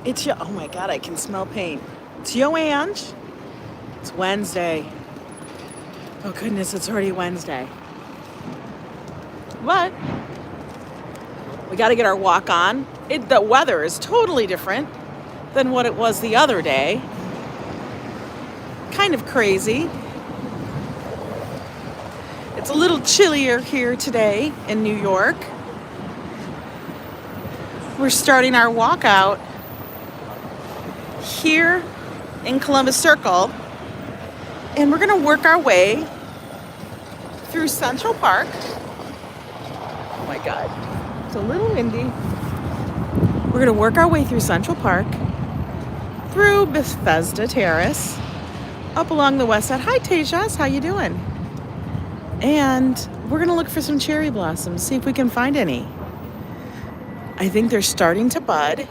Oh my God, I can smell paint. It's Ange. It's Wednesday. Oh goodness, it's already Wednesday. But we got to get our walk on. The weather is totally different than what it was the other day. Kind of crazy. It's a little chillier here today in New York. We're starting our walk out here in Columbus Circle, and we're gonna work our way through Central Park. Oh my God, it's a little windy. We're gonna work our way through Central Park, through Bethesda Terrace, up along the west side. Hi Tejas, how you doing? And we're gonna look for some cherry blossoms, see if we can find any. I think they're starting to bud,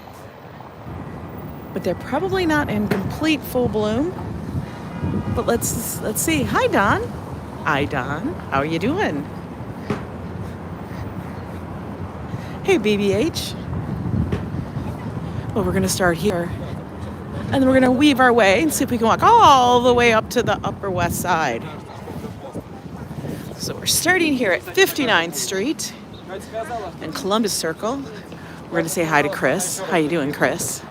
but they're probably not in complete full bloom. But let's see. Hi Don. Hi Don. How are you doing? Hey BBH. Well, we're gonna start here, and then we're gonna weave our way and see if we can walk all the way up to the Upper West Side. So we're starting here at 59th Street and Columbus Circle. We're gonna say hi to Chris. How you doing, Chris?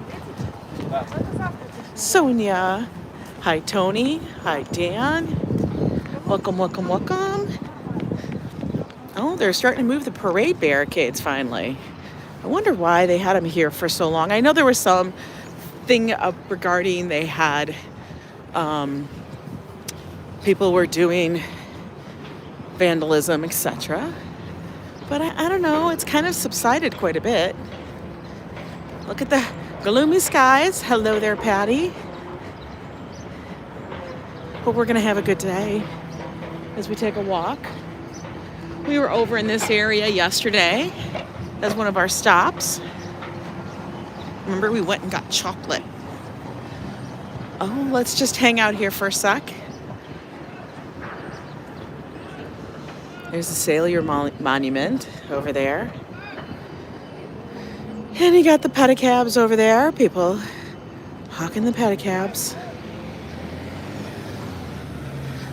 Sonia. Hi, Tony. Hi, Dan. Welcome, welcome, welcome. Oh, they're starting to move the parade barricades finally. I wonder why they had them here for so long. I know there was some thing regarding they had people were doing vandalism, etc. But I don't know, it's kind of subsided quite a bit. Look at the gloomy skies. Hello there, Patty. Hope we're gonna have a good day as we take a walk. We were over in this area yesterday as one of our stops. Remember, we went and got chocolate. Oh, let's just hang out here for a sec. There's the Sailor Monument over there. And you got the pedicabs over there. People hawking the pedicabs.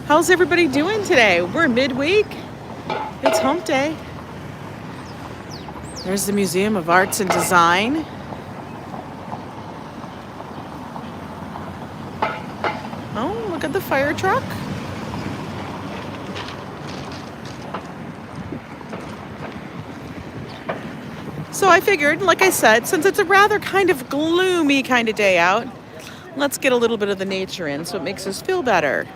How's everybody doing today? We're midweek. It's hump day. There's the Museum of Arts and Design. Oh, look at the fire truck. So I figured, like I said, since it's a rather kind of gloomy kind of day out, let's get a little bit of the nature in so it makes us feel better.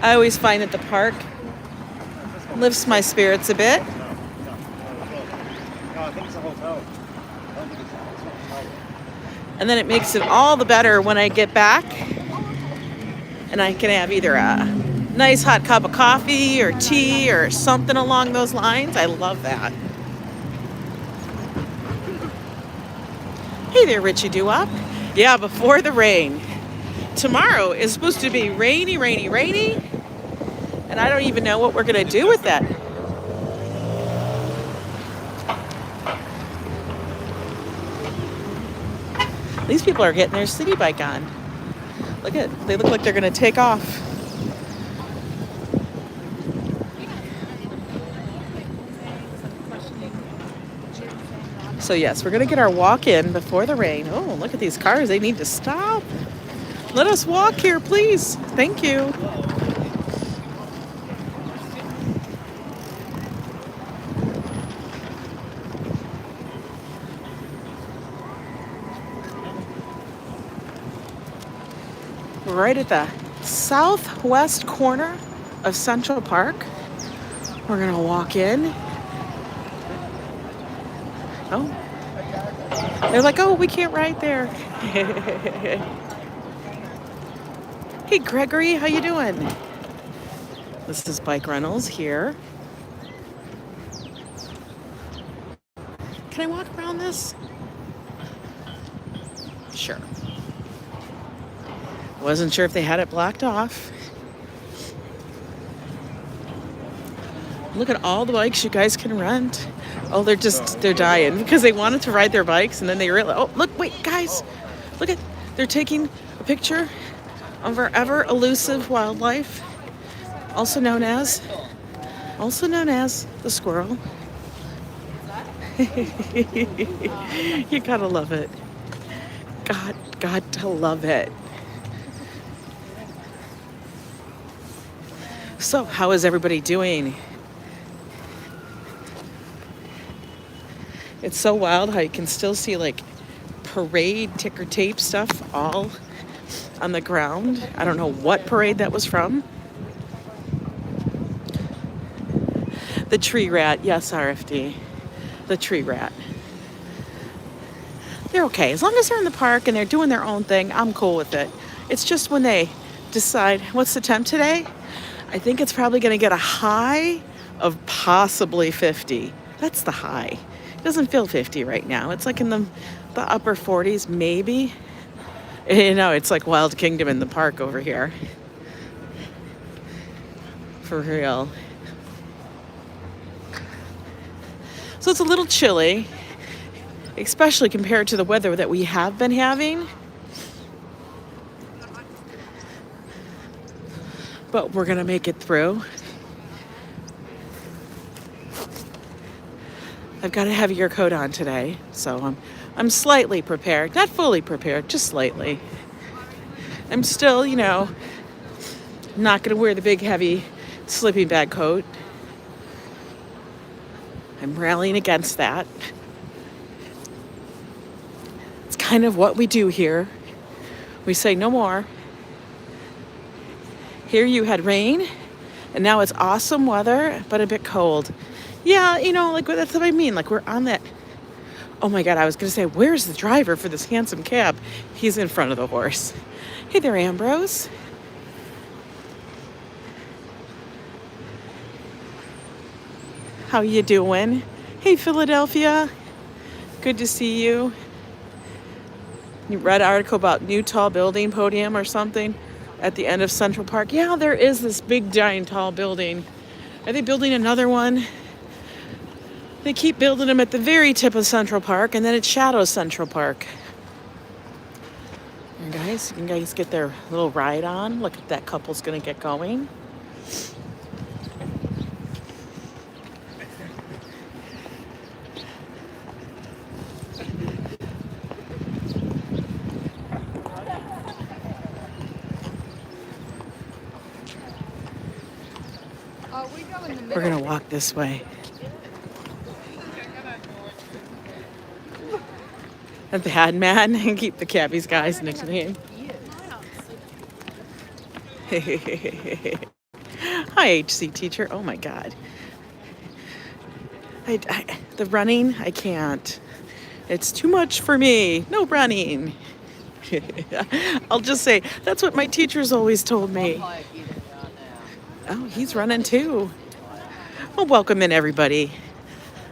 I always find that the park lifts my spirits a bit. And then it makes it all the better when I get back and I can have either a nice hot cup of coffee or tea or something along those lines. I love that. Hey there, Richie Doo-Wop. Yeah, before the rain. Tomorrow is supposed to be rainy, rainy, rainy. And I don't even know what we're going to do with that. These people are getting their city bike on. They look like they're going to take off. So yes, we're going to get our walk in before the rain. Oh, look at these cars. They need to stop. Let us walk here, please. Thank you. Right at the southwest corner of Central Park. We're going to walk in. Oh, they're like, oh, we can't ride there. Hey, Gregory, how you doing? This is Bike Rentals here. Can I walk around this? Sure. Wasn't sure if they had it blocked off. Look at all the bikes you guys can rent. Oh, they're dying because they wanted to ride their bikes and then they realized, oh, look, wait, guys, look at, they're taking a picture of our ever elusive wildlife, also known as the squirrel. You gotta love it. Got to love it. So, how is everybody doing? It's so wild how you can still see like parade ticker tape stuff all on the ground. I don't know what parade that was from. The tree rat, yes, RFD. The tree rat. They're okay. As long as they're in the park and they're doing their own thing, I'm cool with it. It's just when they decide, what's the temp today? I think it's probably going to get a high of possibly 50. That's the high. It doesn't feel 50 right now. It's like in the upper 40s, maybe. You know, it's like Wild Kingdom in the park over here. For real. So it's a little chilly, especially compared to the weather that we have been having. But we're gonna make it through. I've got a heavier coat on today, so I'm slightly prepared. Not fully prepared, just slightly. I'm still, you know, not gonna wear the big heavy sleeping bag coat. I'm rallying against that. It's kind of what we do here. We say no more. Here you had rain, and now it's awesome weather, but a bit cold. Yeah, you know, like that's what I mean. Like we're on that. Oh my God, I was gonna say, where's the driver for this handsome cab? He's in front of the horse. Hey there, Ambrose. How you doing? Hey, Philadelphia. Good to see you. You read an article about new tall building podium or something at the end of Central Park. Yeah, there is this big, giant, tall building. Are they building another one? They keep building them at the very tip of Central Park, and then it shadows Central Park. And guys, you can guys get their little ride on. Look at that couple's gonna get going. We're gonna walk this way. A bad man and keep the cabbies guys nickname. Hi, HC teacher. Oh my God. The running, I can't. It's too much for me. No running. I'll just say, that's what my teachers always told me. Oh, he's running too. Well, welcome in everybody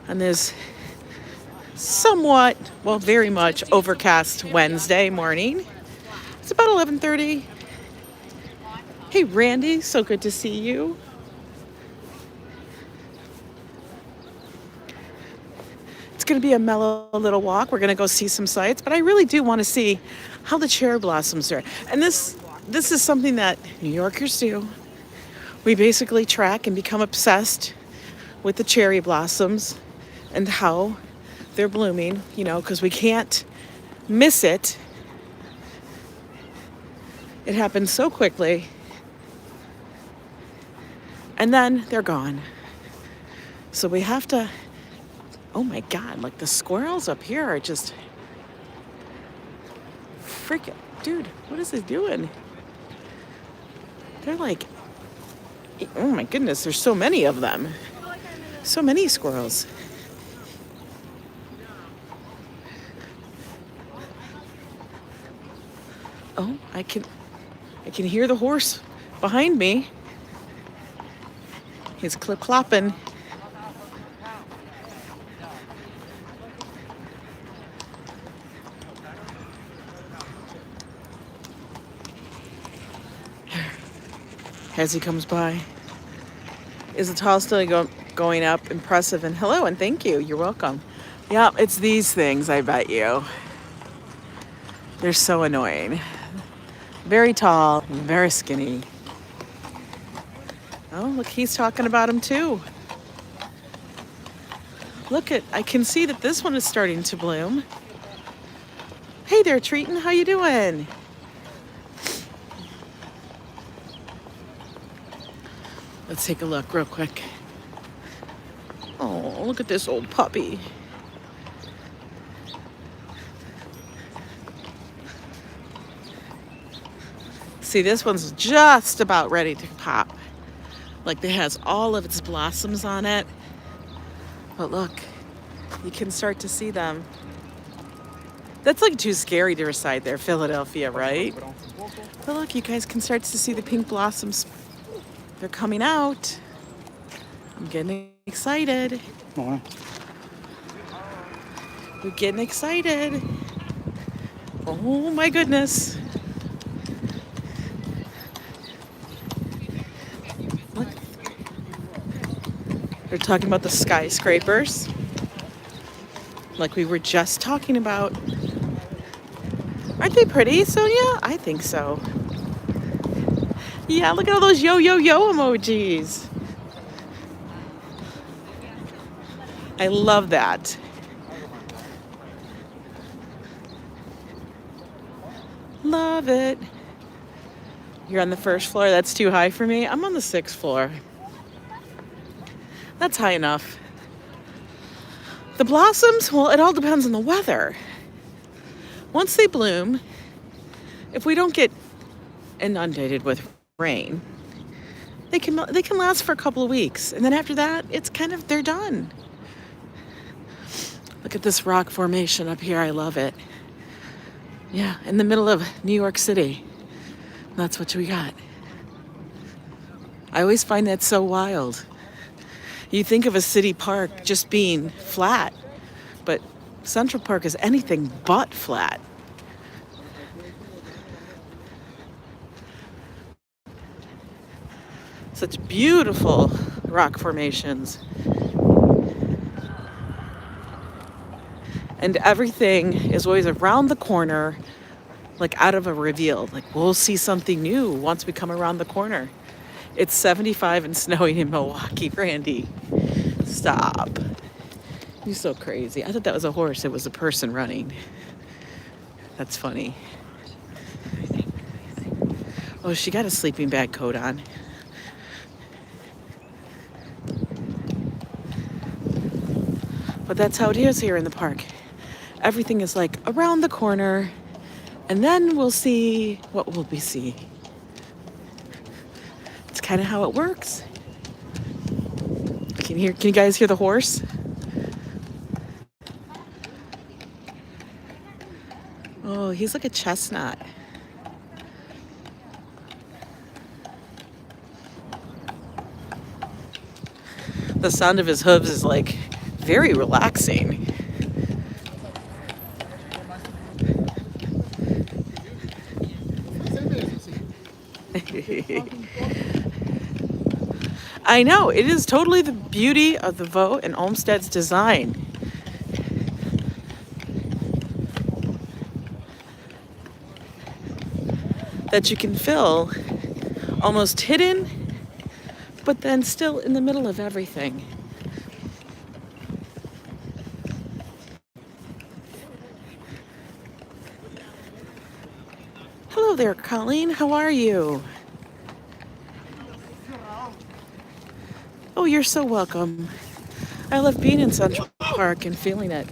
on this somewhat, well, very much overcast Wednesday morning. It's about 11:30. Hey, Randy, so good to see you. It's going to be a mellow little walk. We're going to go see some sights, but I really do want to see how the cherry blossoms are. And this is something that New Yorkers do. We basically track and become obsessed with the cherry blossoms and how they're blooming, you know, because we can't miss it. It happens so quickly. And then they're gone. So we have to, oh my God, like the squirrels up here are just freaking, dude, what is it doing? They're like, oh my goodness, there's so many of them. So many squirrels. Oh, I can hear the horse behind me. He's clip-clopping. As he comes by. Is the tall still going up, impressive, and hello, and thank you. You're welcome. Yeah, it's these things, I bet you. They're so annoying. Very tall, very skinny. Oh, look, he's talking about him too. Look I can see that this one is starting to bloom. Hey there, Treaton, how you doing? Let's take a look real quick. Oh, look at this old puppy. See, this one's just about ready to pop. Like, it has all of its blossoms on it. But look, you can start to see them. That's like too scary to recite there, Philadelphia, right? But look, you guys can start to see the pink blossoms. They're coming out. I'm getting excited. We're getting excited. Oh my goodness. Look. They're talking about the skyscrapers. Like we were just talking about. Aren't they pretty, Sonia? I think so. Yeah, look at all those yo emojis. I love that. Love it. You're on the first floor. That's too high for me. I'm on the 6th floor. That's high enough. The blossoms, well, it all depends on the weather. Once they bloom, if we don't get inundated with rain, they can last for a couple of weeks, and then after that, they're done. Look at this rock formation up here. I love it. Yeah, in the middle of New York City. That's what we got. I always find that so wild. You think of a city park just being flat, but Central Park is anything but flat. Such beautiful rock formations. And everything is always around the corner, like out of a reveal. Like we'll see something new once we come around the corner. It's 75 and snowing in Milwaukee, Randy. Stop. You're so crazy. I thought that was a horse. It was a person running. That's funny. Oh, she got a sleeping bag coat on. But that's how it is here in the park. Everything is like around the corner, and then we'll see what will we see. It's kind of how it works. Can you guys hear the horse? Oh, he's like a chestnut. The sound of his hooves is like very relaxing. I know, it is totally the beauty of the Vogt and Olmsted's design. That you can feel almost hidden, but then still in the middle of everything. Hello there, Colleen. How are you? Oh, you're so welcome. I love being in Central Park and feeling it.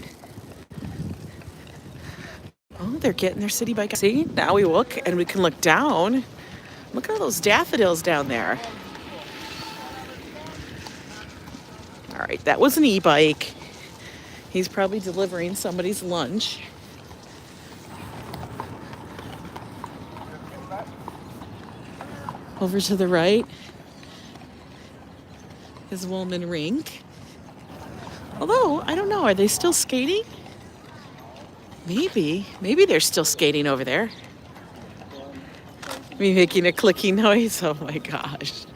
Oh, they're getting their city bike. See, now we look and we can look down. Look at all those daffodils down there. All right, that was an e-bike. He's probably delivering somebody's lunch. Over to the right is Woolman Rink. Although, I don't know, are they still skating? Maybe they're still skating over there. Me making a clicking noise, oh my gosh.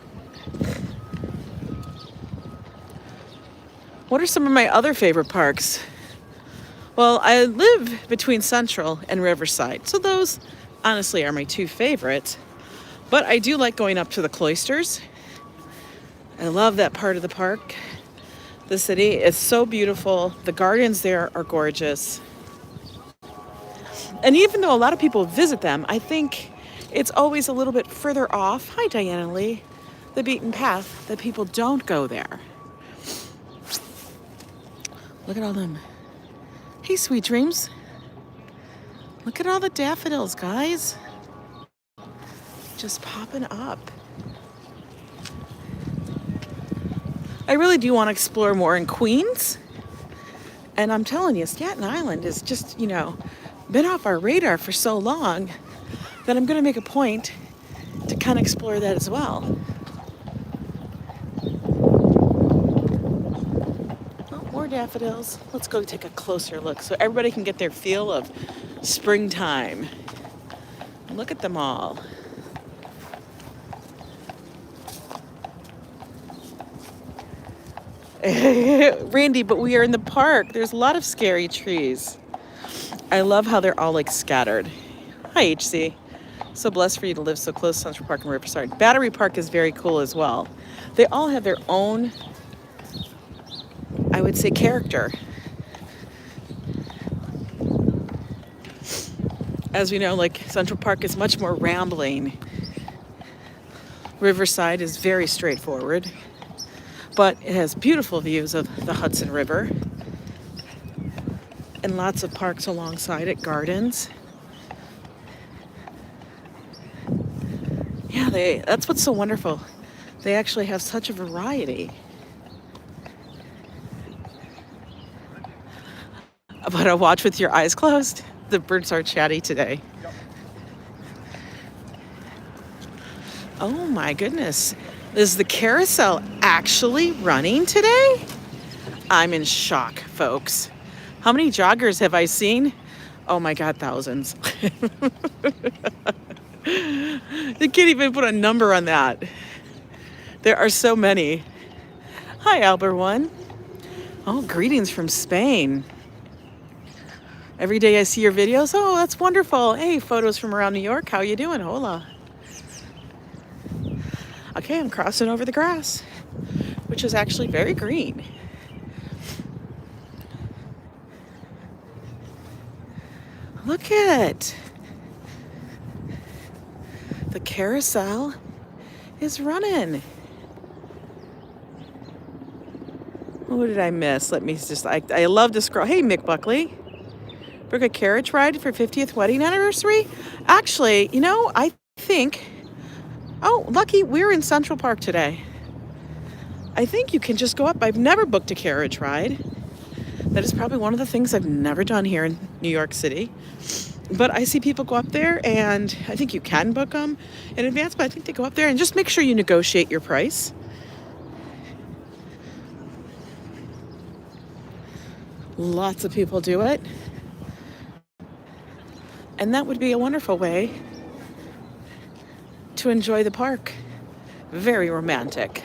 What are some of my other favorite parks? Well, I live between Central and Riverside, so those honestly are my two favorites. But I do like going up to the cloisters. I love that part of the park. The city is so beautiful. The gardens there are gorgeous. And even though a lot of people visit them, I think it's always a little bit further off. Hi, Diana Lee. The beaten path that people don't go there. Look at all them. Hey, sweet dreams. Look at all the daffodils, guys. Just popping up. I really do want to explore more in Queens. And I'm telling you, Staten Island is just, been off our radar for so long that I'm going to make a point to kind of explore that as well. Oh, more daffodils. Let's go take a closer look so everybody can get their feel of springtime. Look at them all. Randy, but we are in the park. There's a lot of scary trees. I love how they're all like scattered. Hi, HC. So blessed for you to live so close to Central Park and Riverside. Battery Park is very cool as well. They all have their own, I would say, character. As we know, like Central Park is much more rambling. Riverside is very straightforward, but it has beautiful views of the Hudson River and lots of parks alongside it, gardens. Yeah, that's what's so wonderful. They actually have such a variety. But I'll watch with your eyes closed. The birds are chatty today. Oh my goodness. Is the carousel actually running today? I'm in shock, folks. How many joggers have I seen? Oh my God, thousands. They can't even put a number on that. There are so many. Hi, Albert One. Oh, greetings from Spain. Every day I see your videos. Oh, that's wonderful. Hey, photos from around New York. How you doing? Hola. Okay, I'm crossing over the grass, which is actually very green. Look at the carousel is running. What did I miss? Let me just, I love to scroll. Hey, Mick Buckley. Book a carriage ride for 50th wedding anniversary? Actually, I think, oh, lucky, we're in Central Park today. I think you can just go up. I've never booked a carriage ride. That is probably one of the things I've never done here in New York City. But I see people go up there, and I think you can book them in advance, but I think they go up there and just make sure you negotiate your price. Lots of people do it. And that would be a wonderful way to enjoy the park. Very romantic.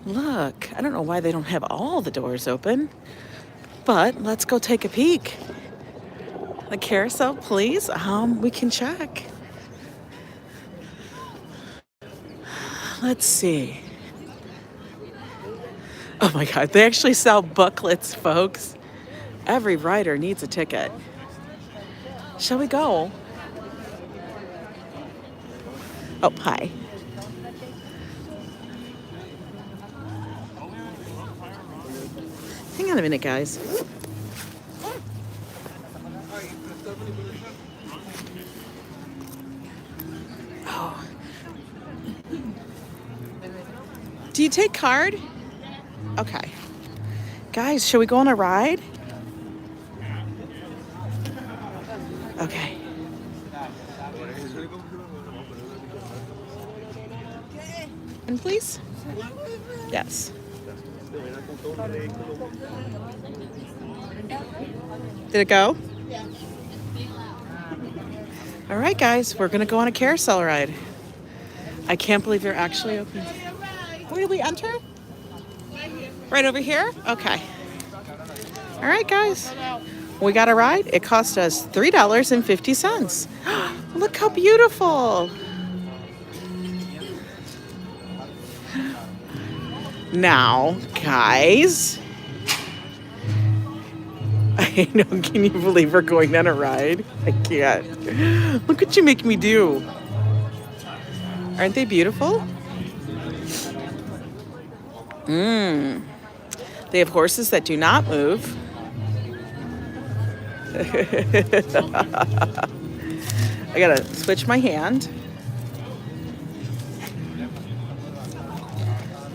Look, I don't know why they don't have all the doors open, but let's go take a peek. The carousel, please. We can check. Let's see. Oh my God, they actually sell booklets, folks. Every rider needs a ticket. Shall we go? Oh, hi. Hang on a minute, guys. Oh. Do you take card? Okay. Guys, shall we go on a ride? Okay. And please? Yes. Did it go? Yeah. All right, guys, we're gonna go on a carousel ride. I can't believe they're actually open. Where did we enter? Right over here? Okay. All right, guys. We got a ride. It cost us $3.50. Look how beautiful. Now, guys. I know, can you believe we're going on a ride? I can't. Look what you make me do. Aren't they beautiful? They have horses that do not move. I gotta switch my hand.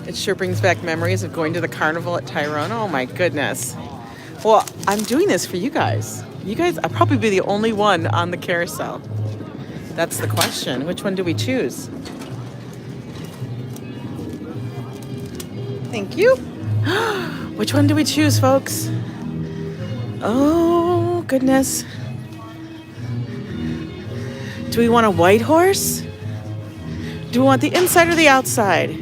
It sure brings back memories of going to the carnival at Tyrone. Oh my goodness. Well, I'm doing this for you guys. You guys, I'll probably be the only one on the carousel. That's the question. Which one do we choose? Thank you. Which one do we choose, folks? Oh, goodness. Do we want a white horse? Do we want the inside or the outside?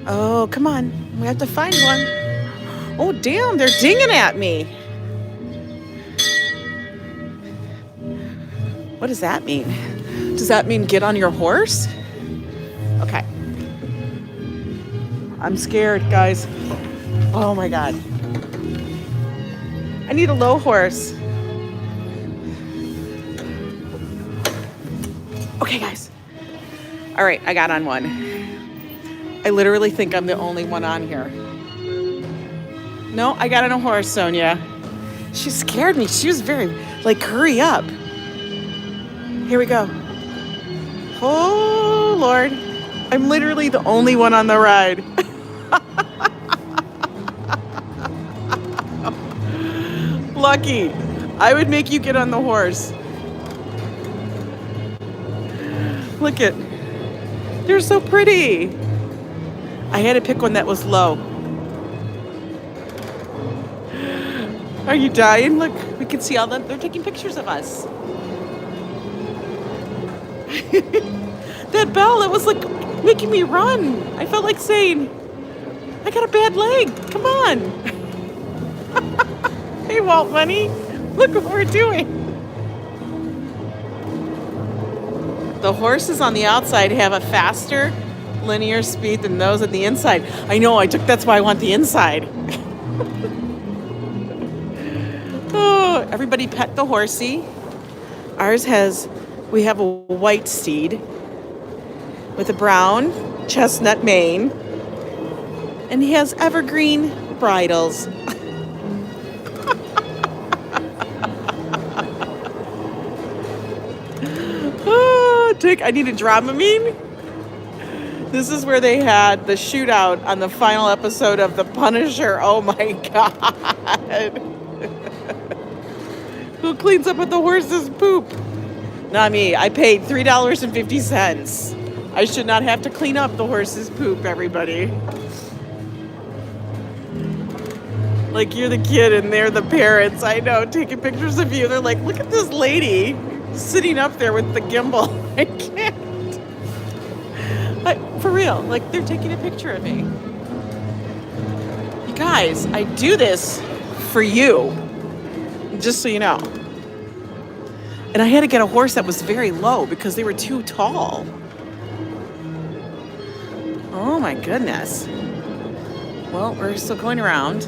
Oh, come on. We have to find one. Oh, damn, they're dinging at me. What does that mean? Does that mean get on your horse? Okay. I'm scared, guys. Oh my God. I need a low horse. Okay, guys. All right, I got on one. I literally think I'm the only one on here. No, I got on a horse, Sonia. She scared me. She was very, like, hurry up. Here we go. Oh, Lord. I'm literally the only one on the ride. Lucky. I would make you get on the horse. Look at. They're so pretty. I had to pick one that was low. Are you dying? Look, we can see all them. They're taking pictures of us. That bell, it was like making me run. I felt like saying, I got a bad leg. Come on. Hey, Walt Money, look what we're doing. The horses on the outside have a faster linear speed than those on the inside. I know, that's why I want the inside. Oh, everybody pet the horsey. We have a white steed with a brown chestnut mane, and he has evergreen bridles. I need a Dramamine. This is where they had the shootout on the final episode of The Punisher. Oh my God. Who cleans up with the horse's poop? Not me. I paid $3.50. I should not have to clean up the horse's poop, everybody. Like you're the kid and they're the parents. I know, taking pictures of you. They're like, look at this lady sitting up there with the gimbal. I can't. For real, like they're taking a picture of me. You guys, I do this for you, just so you know. And I had to get a horse that was very low because they were too tall. Oh my goodness. Well, we're still going around.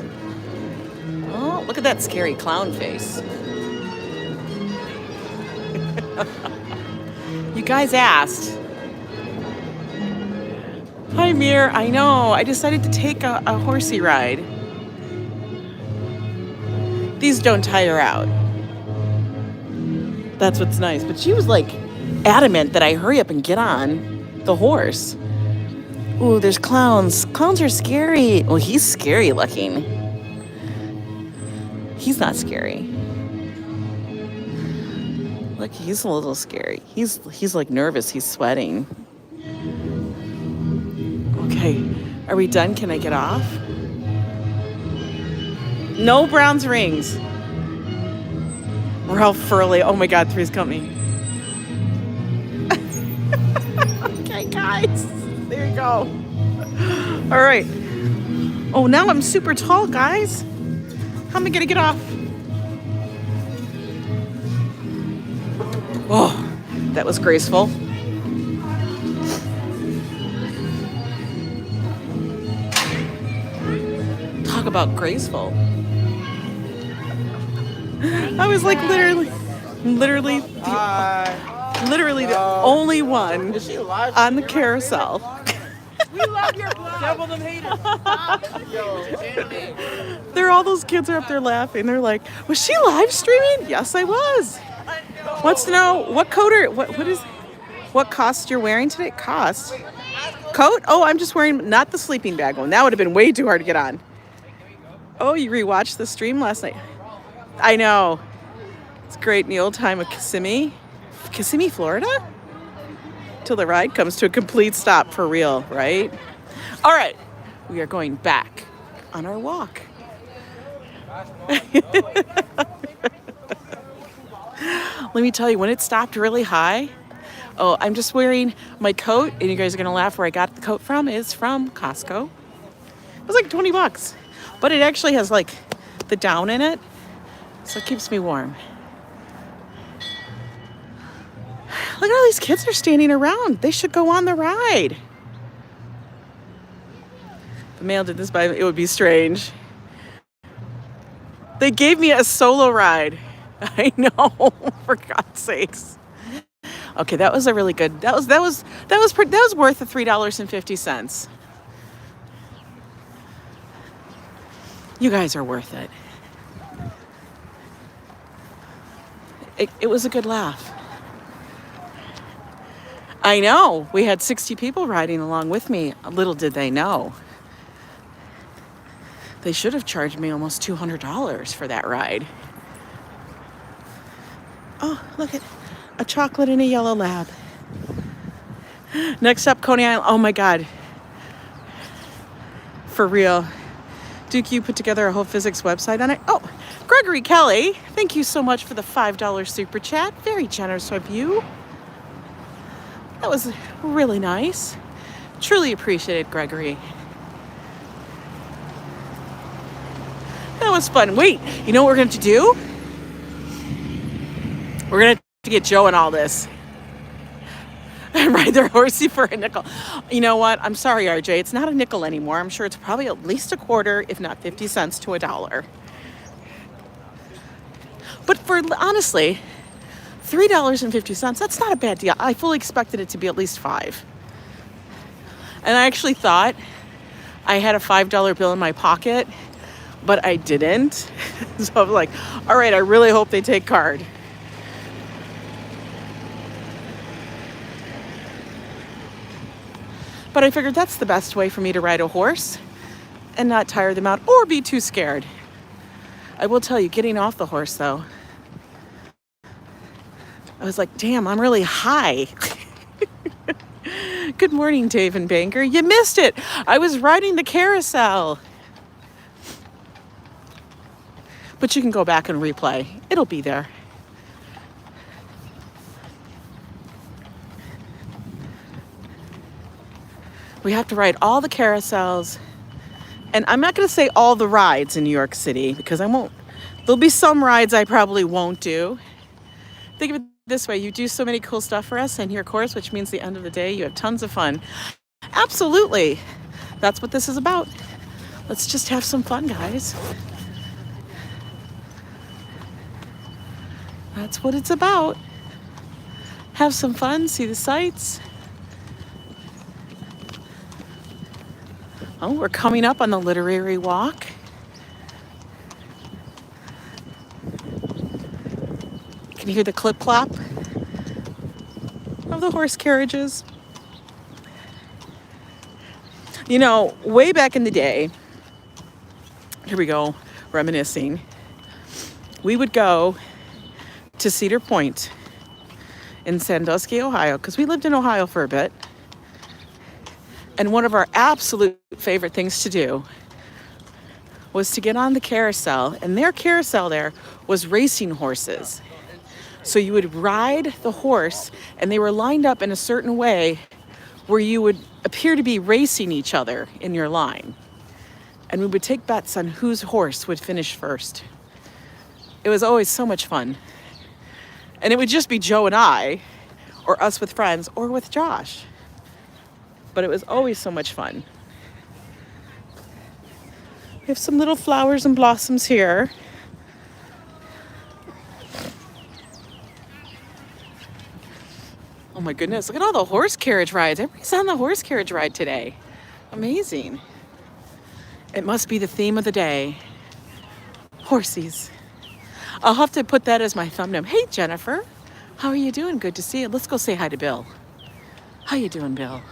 Oh, look at that scary clown face. You guys asked. Hi, Mir. I know. I decided to take a horsey ride. These don't tire out. That's what's nice. But she was like adamant that I hurry up and get on the horse. Ooh, there's clowns. Clowns are scary. Well, he's scary looking. He's not scary. Look, he's a little scary. He's like nervous. He's sweating. Okay, are we done? Can I get off? No Browns rings. Ralph Furley. Oh my God, Three's Company. Okay, guys. There you go. All right. Oh, now I'm super tall, guys. How am I gonna get off? Oh, that was graceful. Talk about graceful. I was like literally the only one on the carousel. We love your blood. Devil them haters. There, all those kids are up there laughing. They're like, "Was she live streaming?" Yes, I was. Wants to know what coat or what cost you're wearing today? Cost? Coat? Oh, I'm just wearing not the sleeping bag one. That would have been way too hard to get on. Oh, you rewatched the stream last night. I know. It's great in the old time of Kissimmee, Florida. Till the ride comes to a complete stop for real, right? All right, we are going back on our walk. Let me tell you, when it stopped really high, oh, I'm just wearing my coat, and you guys are gonna laugh where I got the coat from. It's from Costco. It was like 20 bucks, but it actually has like the down in it, so it keeps me warm. Look at all these kids are standing around. They should go on the ride. If the male did this by, it would be strange. They gave me a solo ride. I know, for God's sakes. Okay, that was a really good. That was worth the $3.50. You guys are worth it. It was a good laugh. I know. We had 60 people riding along with me. Little did they know. They should have charged me almost $200 for that ride. Oh, look at a chocolate and a yellow lab. Next up, Coney Island. Oh my God. For real. Duke, you put together a whole physics website on it. Oh, Gregory Kelly, thank you so much for the $5 super chat. Very generous of you. That was really nice. Truly appreciated, Gregory. That was fun. Wait, you know what we're going to do? We're going to get Joe in all this. And ride their horsey for a nickel. You know what? I'm sorry, RJ. It's not a nickel anymore. I'm sure it's probably at least a quarter, if not 50 cents to $1. But for, honestly, $3.50, that's not a bad deal. I fully expected it to be at least $5. And I actually thought I had a $5 bill in my pocket, but I didn't. So I was like, all right, I really hope they take card. But I figured that's the best way for me to ride a horse and not tire them out or be too scared. I will tell you, getting off the horse though, I was like, damn, I'm really high. Good morning, Dave and Banker. You missed it. I was riding the carousel. But you can go back and replay. It'll be there. We have to ride all the carousels. And I'm not going to say all the rides in New York City because I won't. There'll be some rides I probably won't do. Think of it this way. You do so many cool stuff for us in your course, which means the end of the day, you have tons of fun. Absolutely. That's what this is about. Let's just have some fun, guys. That's what it's about. Have some fun, see the sights. Oh, we're coming up on the literary walk. Can you hear the clip-clop of the horse carriages? You know, way back in the day, here we go, reminiscing, we would go to Cedar Point in Sandusky, Ohio, because we lived in Ohio for a bit. And one of our absolute favorite things to do was to get on the carousel, and their carousel there was racing horses. So you would ride the horse, and they were lined up in a certain way where you would appear to be racing each other in your line. and we would take bets on whose horse would finish first. It was always so much fun. And it would just be Joe and I, or us with friends, or with Josh. But it was always so much fun. We have some little flowers and blossoms here. Oh my goodness, look at all the horse carriage rides. Everybody's on the horse carriage ride today. Amazing. It must be the theme of the day. Horsies. I'll have to put that as my thumbnail. Hey Jennifer, how are you doing? Good to see you. Let's go say hi to Bill. How you doing, Bill?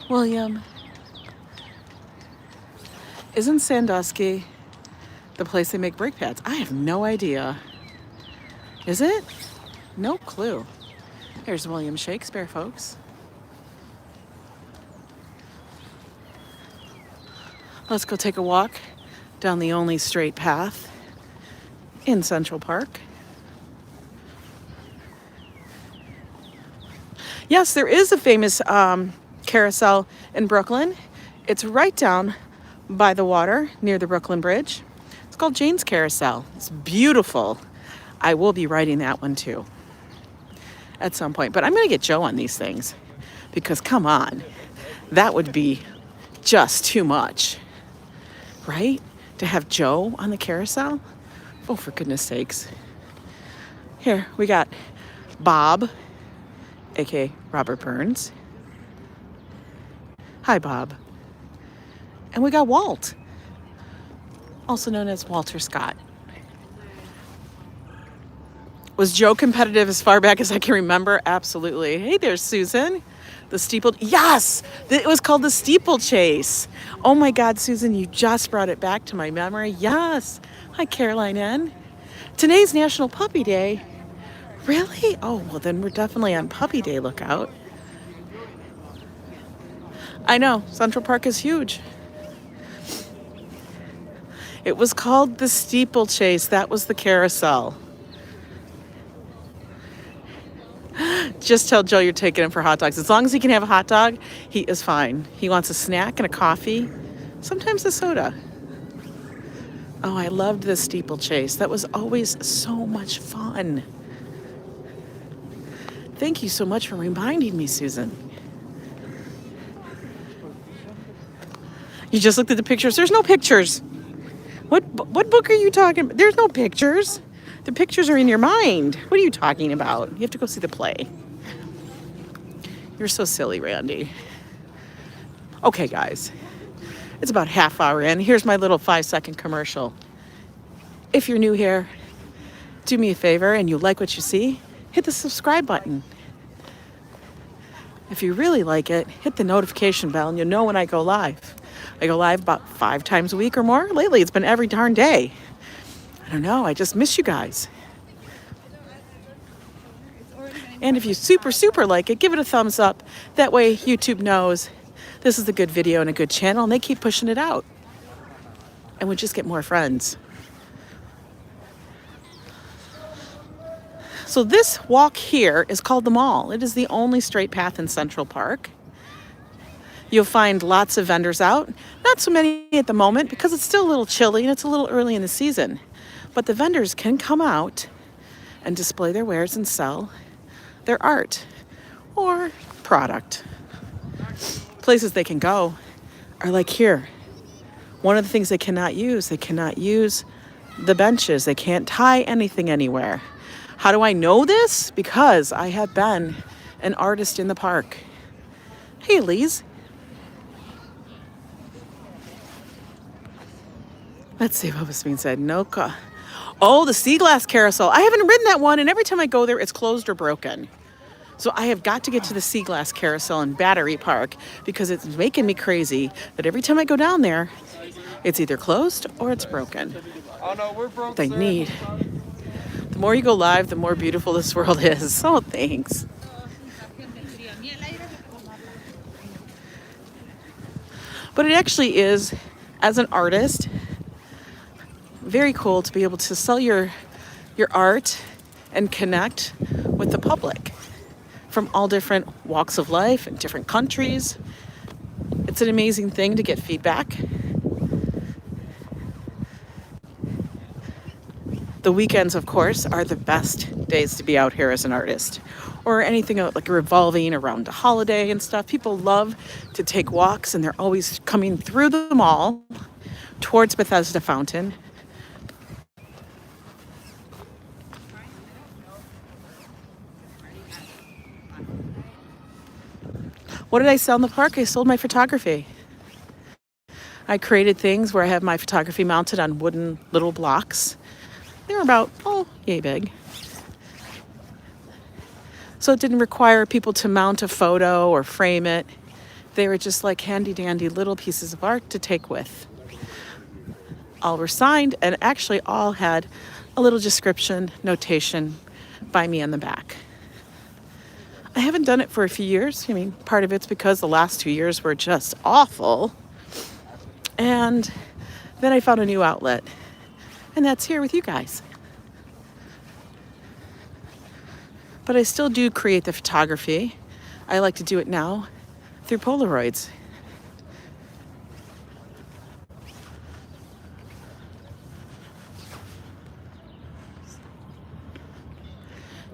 William. Isn't Sandusky the place they make brake pads? I have no idea. Is it? No clue. Here's William Shakespeare, folks. Let's go take a walk down the only straight path in Central Park. Yes, there is a famous carousel in Brooklyn. It's right down by the water near the Brooklyn Bridge. It's called Jane's Carousel. It's beautiful. I will be riding that one too at some point. But I'm going to get Joe on these things because come on, that would be just too much, right? To have Joe on the carousel? Oh, for goodness sakes. Here, we got Bob, aka Robert Burns. Hi, Bob. And we got Walt, also known as Walter Scott. Was Joe competitive as far back as I can remember? Absolutely. Hey there, Susan. The steeple, yes, it was called the steeplechase. Oh my God, Susan, you just brought it back to my memory. Yes. Hi, Caroline N. Today's National Puppy Day. Really? Oh, well then we're definitely on Puppy Day lookout. I know, Central Park is huge. It was called the steeplechase. That was the carousel. Just tell Joe you're taking him for hot dogs. As long as he can have a hot dog, he is fine. He wants a snack and a coffee, sometimes a soda. Oh, I loved the steeplechase. That was always so much fun. Thank you so much for reminding me, Susan. You just looked at the pictures. There's no pictures. What book are you talking about? There's no pictures. The pictures are in your mind. What are you talking about? You have to go see the play. You're so silly, Randy. Okay, guys. It's about half hour in. Here's my little 5-second commercial. If you're new here, do me a favor and you like what you see, hit the subscribe button. If you really like it, hit the notification bell and you'll know when I go live. I go live about 5 times a week or more. Lately, it's been every darn day. I don't know, I just miss you guys. And if you super like it, give it a thumbs up. That way YouTube knows this is a good video and a good channel and they keep pushing it out. And we just get more friends. So this walk here is called the Mall. It is the only straight path in Central Park. You'll find lots of vendors out. Not so many at the moment because it's still a little chilly and it's a little early in the season. But the vendors can come out and display their wares and sell their art or product. Places they can go are like here. One of the things they cannot use the benches. They can't tie anything anywhere. How do I know this? Because I have been an artist in the park. Hey, Lise. Let's see what was being said. Oh, the sea glass carousel. I haven't ridden that one, and every time I go there, it's closed or broken. So I have got to get to the sea glass carousel in Battery Park because it's making me crazy that every time I go down there, it's either closed or it's broken. Oh no, we're broke. They need. The more you go live, the more beautiful this world is. Oh, thanks. But it actually is, as an artist, very cool to be able to sell your art and connect with the public from all different walks of life and different countries. It's an amazing thing to get feedback The weekends, of course, are the best days to be out here as an artist, or anything like revolving around a holiday and stuff. People love to take walks, and they're always coming through the mall towards Bethesda Fountain. What did I sell in the park? I sold my photography. I created things where I have my photography mounted on wooden little blocks. They're about, yay big. So it didn't require people to mount a photo or frame it. They were just like handy dandy little pieces of art to take with. All were signed and actually all had a little description, notation by me on the back. I haven't done it for a few years. I mean, part of it's because the last 2 years were just awful. And then I found a new outlet, and that's here with you guys. But I still do create the photography. I like to do it now through Polaroids.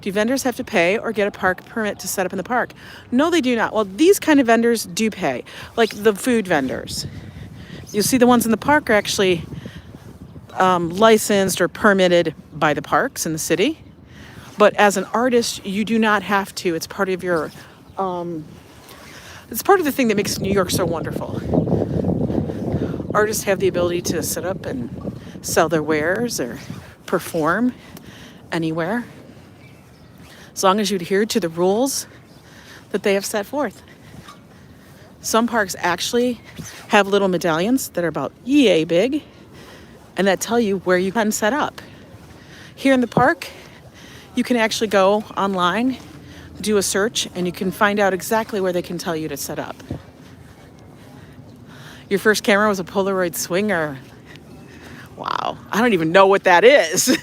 Do vendors have to pay or get a park permit to set up in the park? No, they do not. Well, these kind of vendors do pay, like the food vendors. You'll see the ones in the park are actually licensed or permitted by the parks in the city. But as an artist, you do not have to. It's part of your, it's part of the thing that makes New York so wonderful. Artists have the ability to set up and sell their wares or perform anywhere, as long as you adhere to the rules that they have set forth. Some parks actually have little medallions that are about yay big and that tell you where you can set up. Here in the park, you can actually go online, do a search, and you can find out exactly where they can tell you to set up. Your first camera was a Polaroid Swinger. Wow, I don't even know what that is.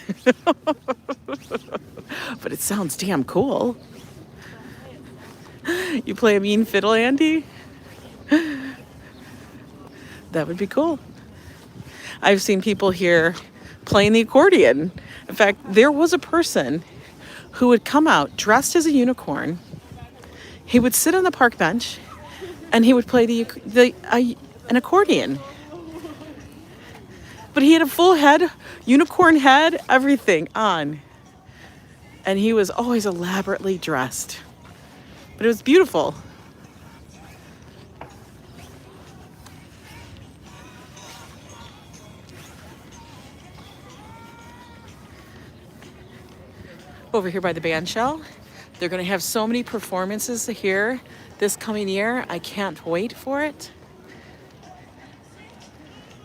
But it sounds damn cool. You play a mean fiddle, Andy? That would be cool. I've seen people here playing the accordion. In fact, there was a person who would come out dressed as a unicorn. He would sit on the park bench and he would play an accordion. But he had a full head, unicorn head, everything on. And he was always elaborately dressed. But it was beautiful. Over here by the band shell, they're going to have so many performances here this coming year. I can't wait for it.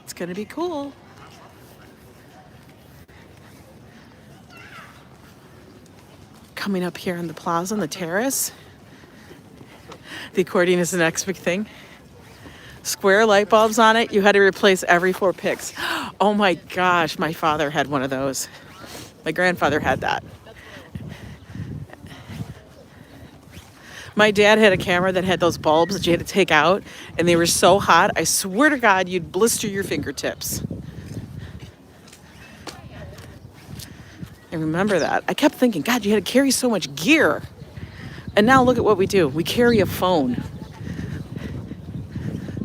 It's going to be cool. Coming up here on the plaza, on the terrace. The accordion is the next big thing. Square light bulbs on it. You had to replace every 4 picks. Oh my gosh, my father had one of those. My grandfather had that. My dad had a camera that had those bulbs that you had to take out, and they were so hot, I swear to God, you'd blister your fingertips. I remember that. I kept thinking, God, you had to carry so much gear. And now look at what we do. We carry a phone.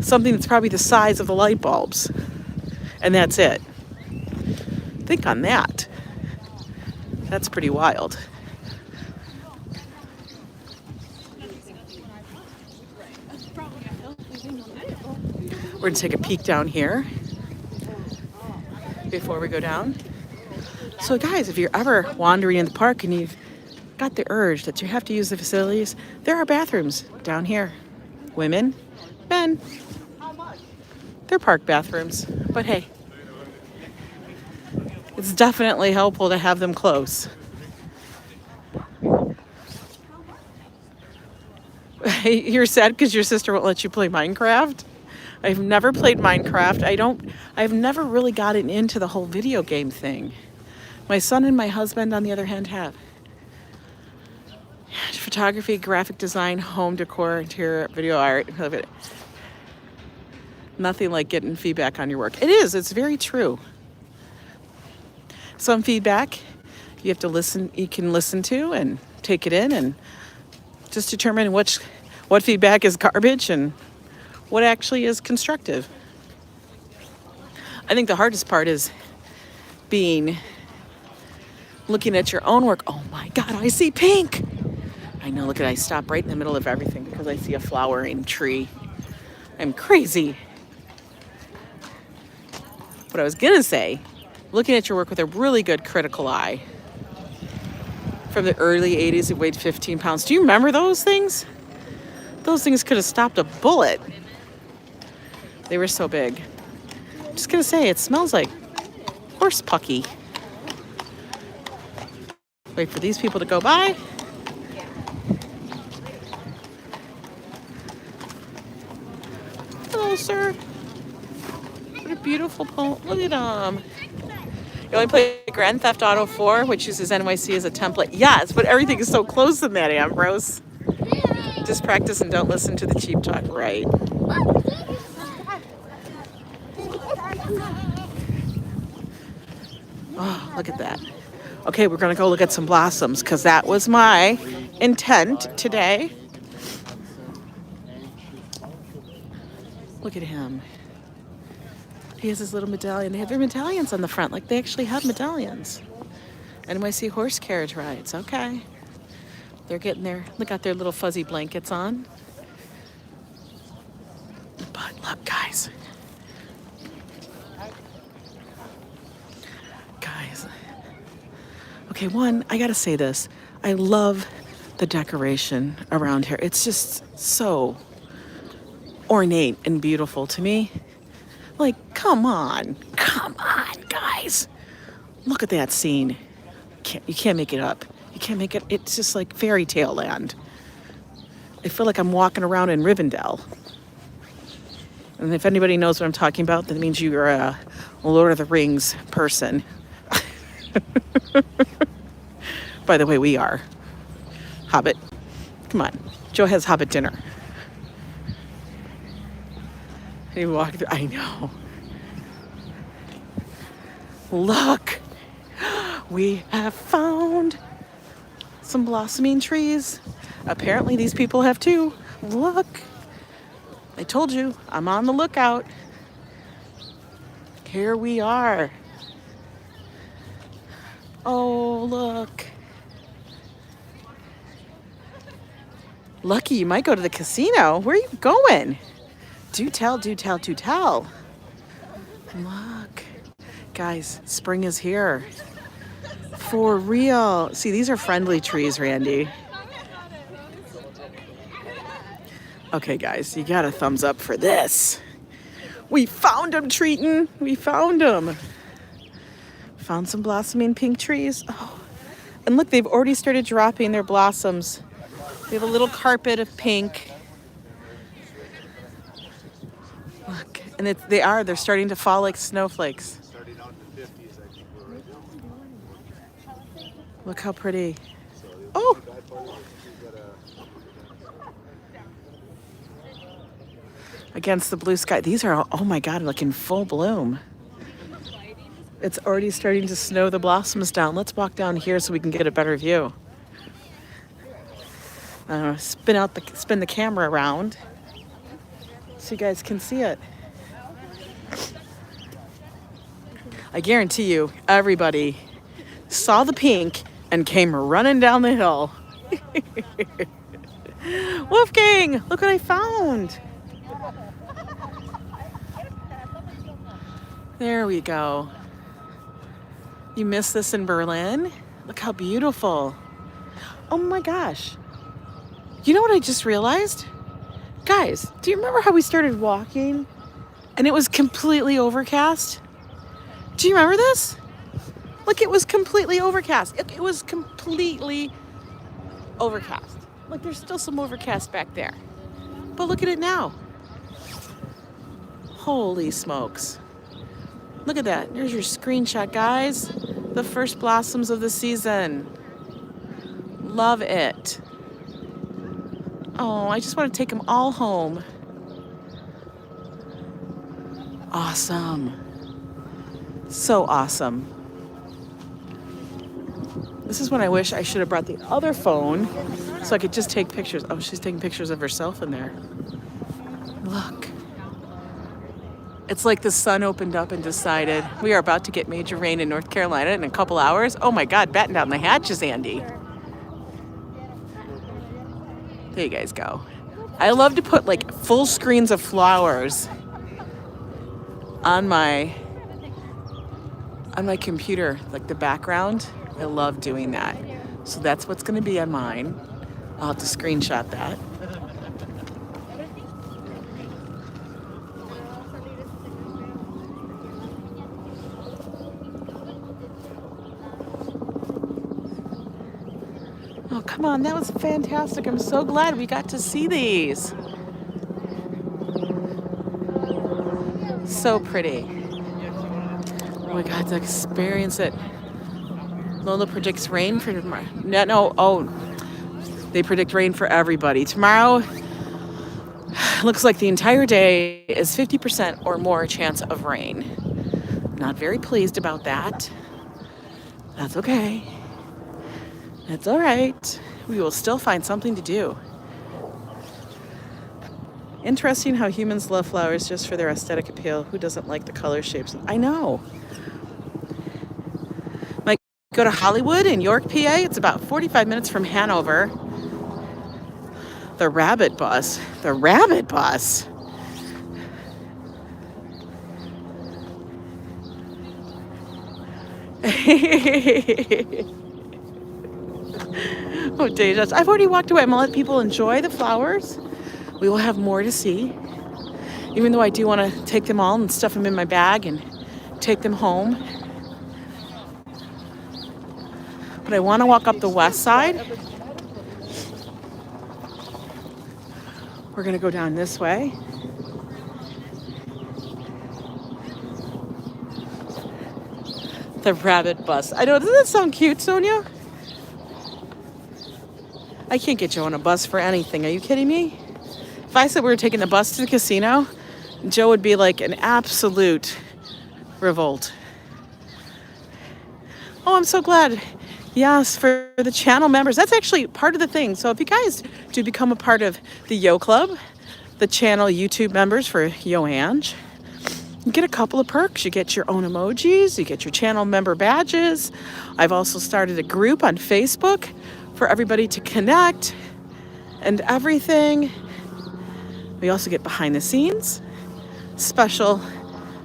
Something that's probably the size of the light bulbs. And that's it. Think on that. That's pretty wild. We're going to take a peek down here before we go down. So guys, if you're ever wandering in the park and you've got the urge that you have to use the facilities, there are bathrooms down here. Women, men. They're park bathrooms, but hey, it's definitely helpful to have them close. You're sad because your sister won't let you play Minecraft? I've never played Minecraft. I've never really gotten into the whole video game thing. My son and my husband, on the other hand, have. Photography, graphic design, home decor, interior, video art. Nothing like getting feedback on your work. It is, it's very true. some feedback you have to listen, you can listen to and take it in and just determine what feedback is garbage and what actually is constructive. I think the hardest part is looking at your own work. Oh my God, I see pink. I know, look at, I stop right in the middle of everything because I see a flowering tree. I'm crazy. What I was gonna say, looking at your work with a really good critical eye. From the early 80s, it weighed 15 pounds. Do you remember those things? Those things could have stopped a bullet. They were so big. I'm just gonna say, it smells like horse pucky. Wait for these people to go by. Hello, sir. What a beautiful poem. Look at them. You only play Grand Theft Auto 4, which uses NYC as a template. Yes, but everything is so close in that, Ambrose. Just practice and don't listen to the cheap talk, right? Oh, look at that. Okay, we're gonna go look at some blossoms because that was my intent today. Look at him. He has his little medallion. They have their medallions on the front, like they actually have medallions. NYC horse carriage rides, okay. They're getting there. They got their little fuzzy blankets on. But look, guys. Guys. Okay, one, I gotta say this. I love the decoration around here. It's just so ornate and beautiful to me. Like, come on, guys. Look at that scene. You can't make it up. You can't make it. It's just like fairy tale land. I feel like I'm walking around in Rivendell. And if anybody knows what I'm talking about, that means you're a Lord of the Rings person. By the way, we are. Hobbit. Come on. Joe has Hobbit dinner. He walked through. I know. Look. We have found some blossoming trees. Apparently these people have too. Look. I told you, I'm on the lookout. Here we are. Oh, look. Lucky, you might go to the casino. Where are you going? Do tell, do tell, do tell. Look. Guys, spring is here. For real. See, these are friendly trees, Randy. Okay, guys, you got a thumbs up for this. We found them, Treaton. We found them. Found some blossoming pink trees. Oh, and look, they've already started dropping their blossoms. They have a little carpet of pink. Look, and they're starting to fall like snowflakes. Look how pretty. Oh! Against the blue sky. These are, oh my God, like in full bloom. It's already starting to snow the blossoms down. Let's walk down here so we can get a better view. Spin the camera around so you guys can see it. I guarantee you, everybody saw the pink and came running down the hill. Wolfgang, look what I found. There we go. You missed this in Berlin? Look how beautiful. Oh my gosh. You know what I just realized? Guys, do you remember how we started walking and it was completely overcast? Do you remember this? Look, it was completely overcast. It was completely overcast. Look, there's still some overcast back there. But look at it now. Holy smokes. Look at that. There's your screenshot, guys. The first blossoms of the season. Love it. Oh, I just want to take them all home. Awesome. So awesome. This is when I wish I should have brought the other phone so I could just take pictures. Oh, she's taking pictures of herself in there. Look. It's like the sun opened up and decided we are about to get major rain in North Carolina in a couple hours. Oh my God, batten down the hatches, Andy. There you guys go. I love to put like full screens of flowers on my computer, like the background. I love doing that. So that's what's gonna be on mine. I'll have to screenshot that. Oh, come on, that was fantastic. I'm so glad we got to see these. So pretty. Oh my God, to experience it. Lola predicts rain for tomorrow. They predict rain for everybody. Tomorrow looks like the entire day is 50% or more chance of rain. Not very pleased about that. That's okay. That's all right. We will still find something to do. Interesting how humans love flowers just for their aesthetic appeal. Who doesn't like the color shapes? I know. Might go to Hollywood in York, PA. It's about 45 minutes from Hanover. The rabbit bus. The rabbit bus. Oh, Deja. I've already walked away. I'm going to let people enjoy the flowers. We will have more to see. Even though I do want to take them all and stuff them in my bag and take them home. But I want to walk up the west side. We're going to go down this way. The rabbit bus. I know, doesn't that sound cute, Sonia? I can't get Joe on a bus for anything. Are you kidding me? If I said we were taking the bus to the casino, Joe would be like an absolute revolt. Oh, I'm so glad. Yes, for the channel members. That's actually part of the thing. So if you guys do become a part of the Yo Club, the channel YouTube members for Yo Ange, you get a couple of perks. You get your own emojis. You get your channel member badges. I've also started a group on Facebook for everybody to connect and everything. We also get behind the scenes, special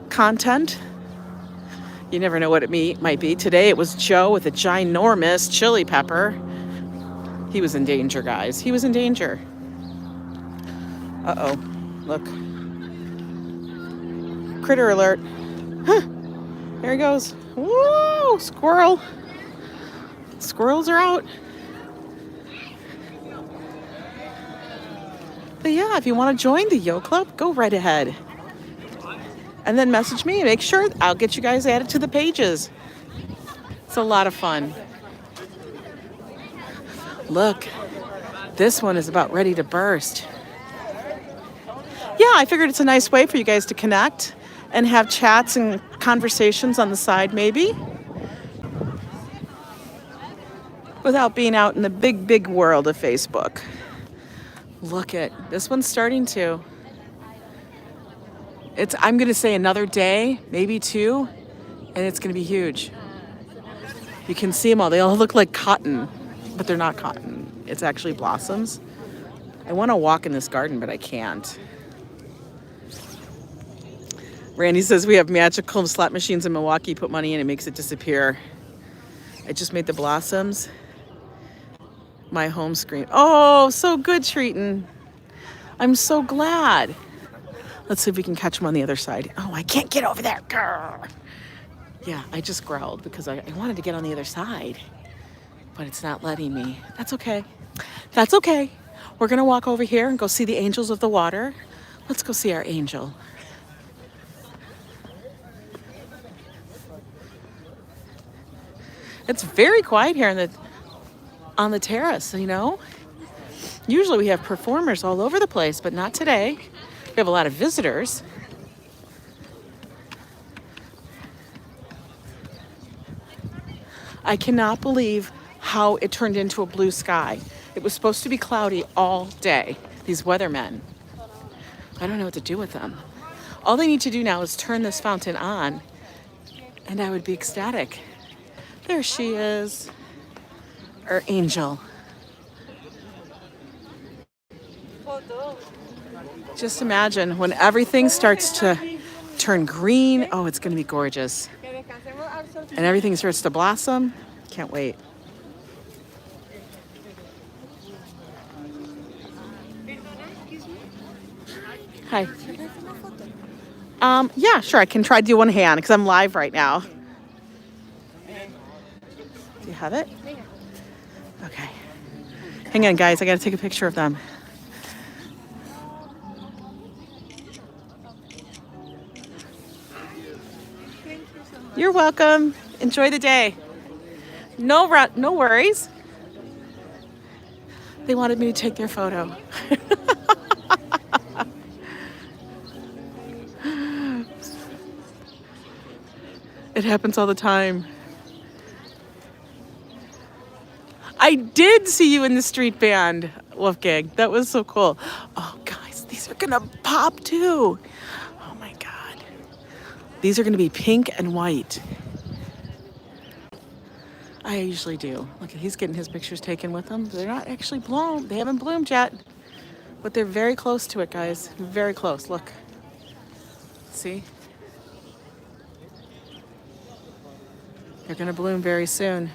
content. You never know what it might be. Today it was Joe with a ginormous chili pepper. He was in danger, guys. He was in danger. Uh-oh, look. Critter alert. Huh. There he goes. Whoa, squirrel. Squirrels are out. But yeah, if you want to join the Yo Club, go right ahead. And then message me and make sure I'll get you guys added to the pages. It's a lot of fun. Look, this one is about ready to burst. Yeah, I figured it's a nice way for you guys to connect and have chats and conversations on the side, maybe. Without being out in the big, big world of Facebook. Look at this one's starting to. I'm going to say another day, maybe two, and it's going to be huge. You can see them all. They all look like cotton, but they're not cotton. It's actually blossoms. I want to walk in this garden, but I can't. Randy says we have magical slot machines in Milwaukee. Put money in, it makes it disappear. I just made the blossoms my home screen. Oh, so good, Treaton. I'm so glad. Let's see if we can catch him on the other side. Oh, I can't get over there. Grr. Yeah, I just growled because I wanted to get on the other side, but it's not letting me. That's okay. That's okay. We're going to walk over here and go see the angels of the water. Let's go see our angel. It's very quiet here on the terrace, you know? Usually we have performers all over the place, but not today. We have a lot of visitors. I cannot believe how it turned into a blue sky. It was supposed to be cloudy all day. These weathermen. I don't know what to do with them. All they need to do now is turn this fountain on, and I would be ecstatic. There she is, our angel. Just imagine when everything starts to turn green. Oh, it's going to be gorgeous. And everything starts to blossom. Can't wait. Hi. Yeah, sure. I can try to do one hand because I'm live right now. Do you have it? Okay. Hang on, guys. I got to take a picture of them. You're welcome. Enjoy the day. No worries. They wanted me to take their photo. It happens all the time. I did see you in the street band, Wolfgang. That was so cool. Oh, guys, these are gonna pop too. Oh my God. These are gonna be pink and white. I usually do. Look, he's getting his pictures taken with them. They're not actually blown. They haven't bloomed yet, but they're very close to it, guys. Very close. Look. See? They're gonna bloom very soon.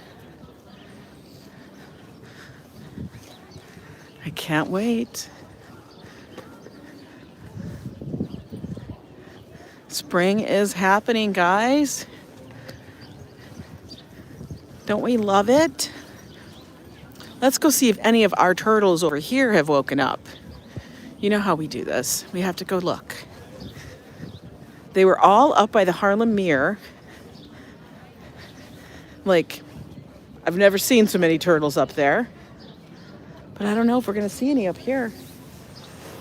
I can't wait. Spring is happening, guys. Don't we love it? Let's go see if any of our turtles over here have woken up. You know how we do this. We have to go look. They were all up by the Harlem Mirror. Like, I've never seen so many turtles up there. But I don't know if we're going to see any up here.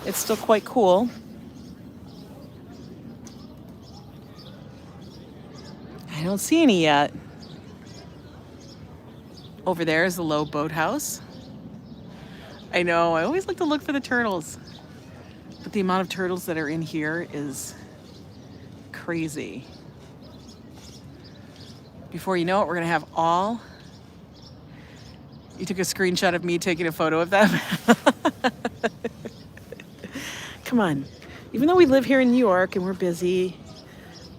It's still quite cool. I don't see any yet. Over there is the low boathouse. I know, I always like to look for the turtles. But the amount of turtles that are in here is crazy. Before you know it, we're gonna have all... You took a screenshot of me taking a photo of them? Come on. Even though we live here in New York and we're busy,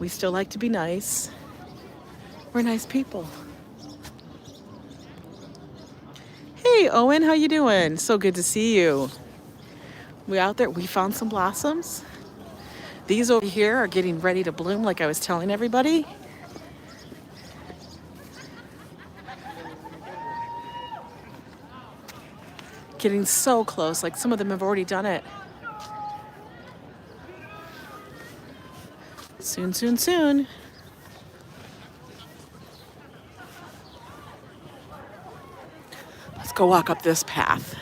we still like to be nice. We're nice people. Hey, Owen, how you doing? So good to see you. We out there, we found some blossoms. These over here are getting ready to bloom like I was telling everybody. Getting so close, like some of them have already done it. Soon, soon, soon. Let's go walk up this path.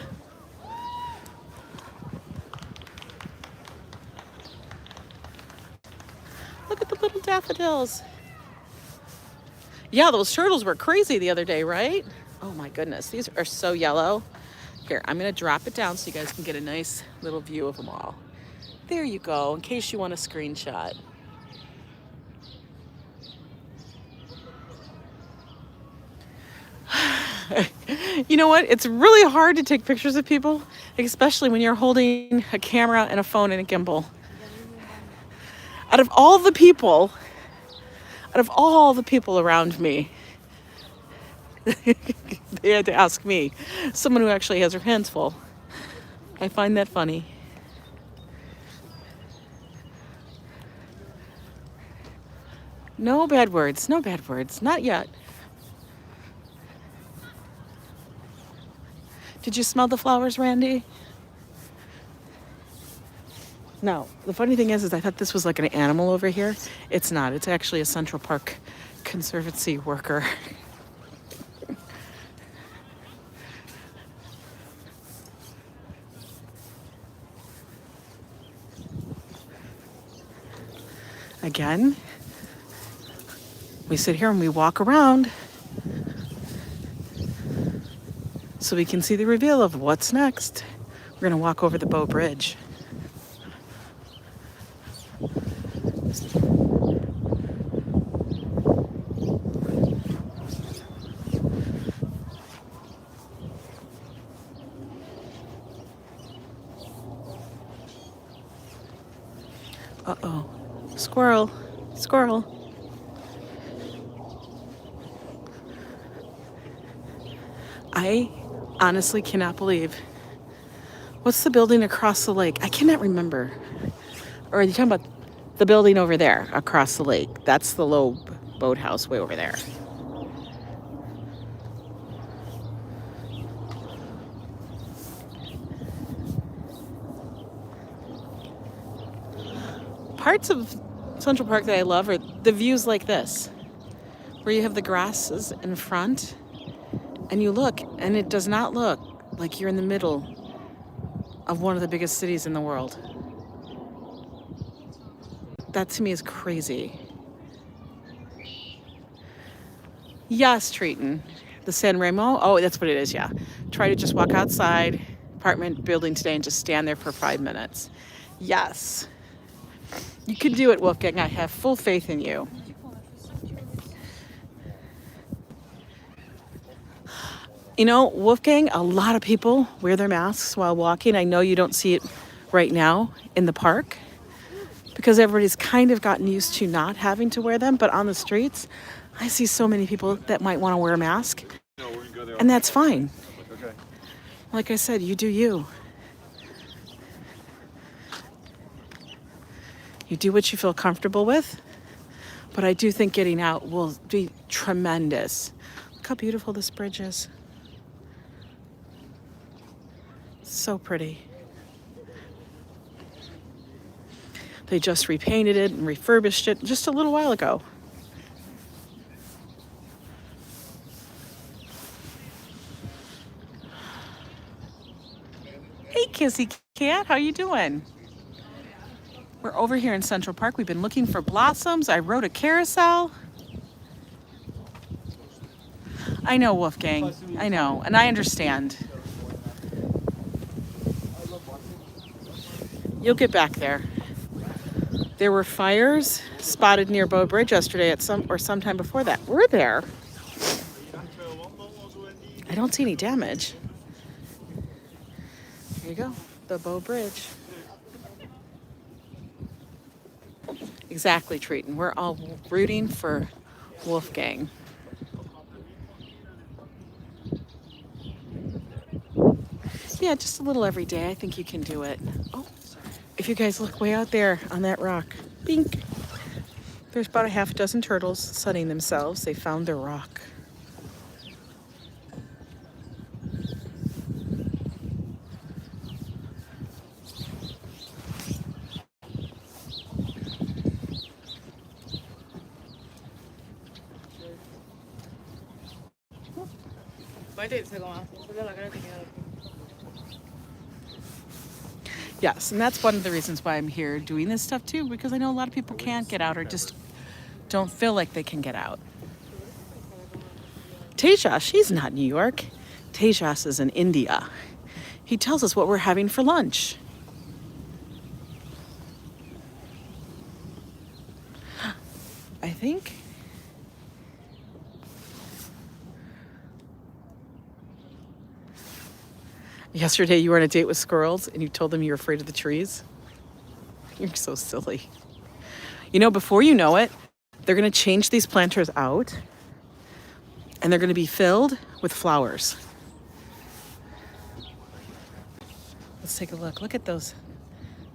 Look at the little daffodils. Yeah, those turtles were crazy the other day, right? Oh my goodness, these are so yellow. Here, I'm gonna drop it down so you guys can get a nice little view of them all. There you go, in case you want a screenshot. You know what? It's really hard to take pictures of people, especially when you're holding a camera and a phone and a gimbal. Out of all the people around me, they had to ask me, someone who actually has her hands full. I find that funny. No bad words, no bad words, not yet. Did you smell the flowers, Randy? No. The funny thing is I thought this was like an animal over here. It's not. It's actually a Central Park Conservancy worker. Again, we sit here and we walk around. so we can see the reveal of what's next. We're gonna walk over the Bow Bridge. Uh-oh, squirrel, squirrel. I honestly cannot believe. What's the building across the lake? I cannot remember. Or are you talking about the building over there across the lake? That's the low boathouse way over there. Parts of Central Park that I love are the views like this, where you have the grasses in front and you look, and it does not look like you're in the middle of one of the biggest cities in the world. That to me is crazy. Yes, Triton. The San Remo. Oh, that's what it is, yeah. Try to just walk outside, apartment building today, and just stand there for 5 minutes. Yes. You can do it, Wolfgang. I have full faith in you. You know, Wolfgang, a lot of people wear their masks while walking. I know you don't see it right now in the park because everybody's kind of gotten used to not having to wear them. But on the streets, I see so many people that might want to wear a mask. And that's fine. Like I said, you do you. You do what you feel comfortable with. But I do think getting out will be tremendous. Look how beautiful this bridge is. So pretty. They just repainted it and refurbished it just a little while ago. Hey, Kissy Cat, how you doing? We're over here in Central Park. We've been looking for blossoms. I rode a carousel. I know, Wolfgang. I know, and I understand. You'll get back there. There were fires spotted near Bow Bridge yesterday at sometime before that. We're there. I don't see any damage. There you go, the Bow Bridge. Exactly, Triton. We're all rooting for Wolfgang. Yeah, just a little every day. I think you can do it. Oh, if you guys look way out there on that rock, bink. There's about a half dozen turtles sunning themselves. They found their rock. Yes, and that's one of the reasons why I'm here doing this stuff too, because I know a lot of people can't get out or just don't feel like they can get out. Tejas, she's not in New York. Tejas is in India. He tells us what we're having for lunch. I think. Yesterday you were on a date with squirrels and you told them you were afraid of the trees. You're so silly. You know, before you know it, they're going to change these planters out and they're going to be filled with flowers. Let's take a look. Look at those.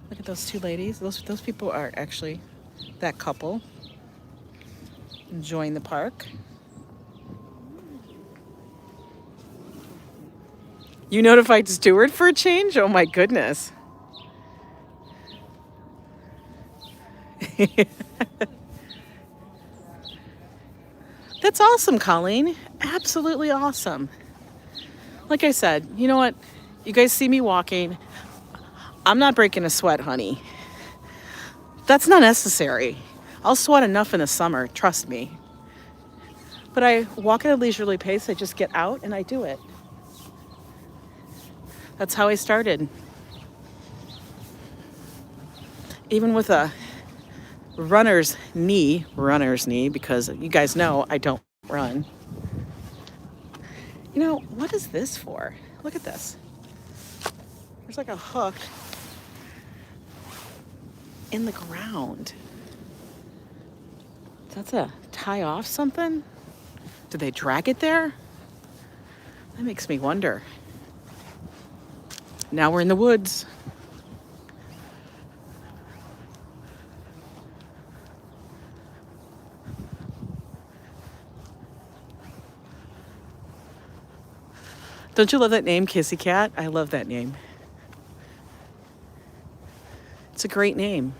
Look at those two ladies. Those people are actually that couple enjoying the park. You notified Stuart for a change? Oh my goodness. That's awesome, Colleen. Absolutely awesome. Like I said, you know what? You guys see me walking. I'm not breaking a sweat, honey. That's not necessary. I'll sweat enough in the summer, trust me. But I walk at a leisurely pace. I just get out and I do it. That's how I started. Even with a runner's knee, because you guys know I don't run. You know, what is this for? Look at this. There's like a hook in the ground. That's a tie off something? Did they drag it there? That makes me wonder. Now we're in the woods. Don't you love that name, Kissy Cat? I love that name. It's a great name.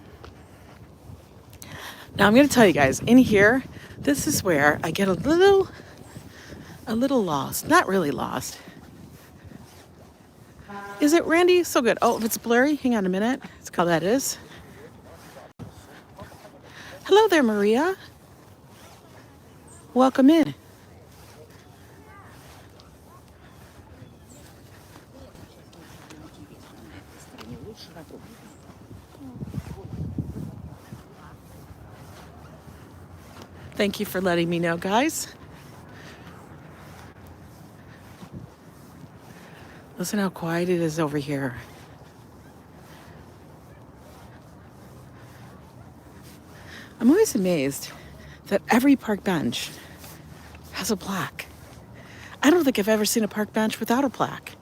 Now I'm going to tell you guys, in here, this is where I get a little lost. Not really lost. Is it, Randy? So good. Oh, if it's blurry, hang on a minute. That's how that is. Hello there, Maria. Welcome in. Thank you for letting me know, guys. Listen how quiet it is over here. I'm always amazed that every park bench has a plaque. I don't think I've ever seen a park bench without a plaque.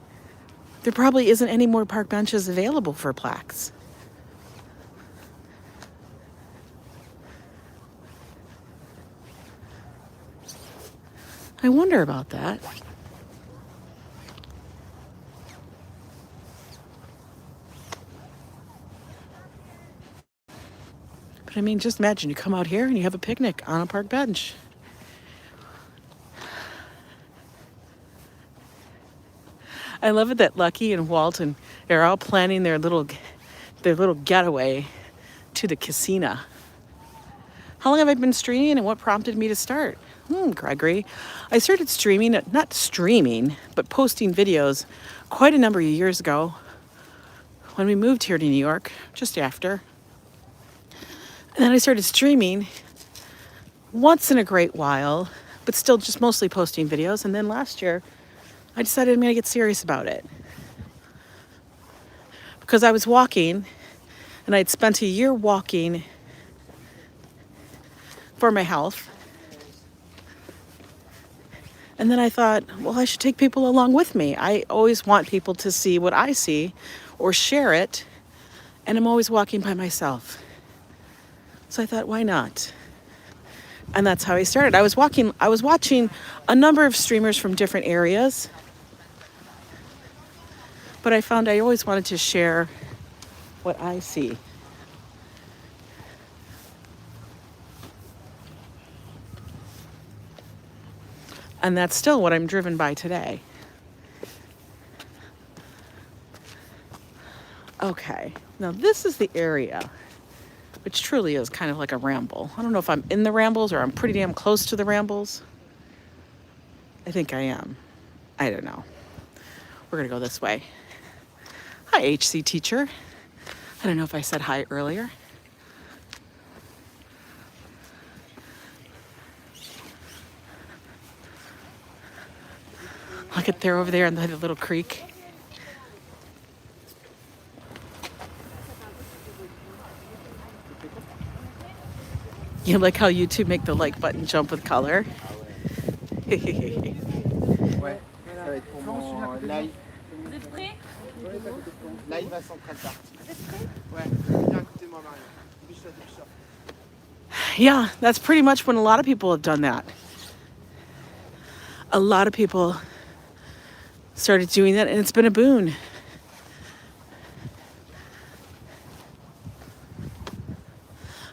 There probably isn't any more park benches available for plaques. I wonder about that. But I mean, just imagine you come out here and you have a picnic on a park bench. I love it that Lucky and Walton are all planning their little getaway to the casino. How long have I been streaming and what prompted me to start? Gregory. I started streaming, not streaming, but posting videos quite a number of years ago when we moved here to New York, just after. And then I started streaming once in a great while, but still just mostly posting videos. And then last year, I decided I'm going to get serious about it. Because I was walking, and I'd spent a year walking for my health. And then I thought, well, I should take people along with me. I always want people to see what I see or share it. And I'm always walking by myself. So I thought, why not? And that's how I started. I was watching a number of streamers from different areas. But I found I always wanted to share what I see. And that's still what I'm driven by today. Okay, now this is the area, which truly is kind of like a ramble. I don't know if I'm in the rambles or I'm pretty damn close to the rambles. I think I am. I don't know. We're gonna go this way. Hi, HC teacher. I don't know if I said hi earlier. Look at there over there in the little creek. You like how YouTube make the like button jump with color? Ouais, ça va être pour mon live. Vous êtes prêts? Live à Central Park. Ouais, viens écoutez-moi Marion. Dépêche-toi. Yeah, that's pretty much when a lot of people have done that. A lot of people started doing that, and it's been a boon.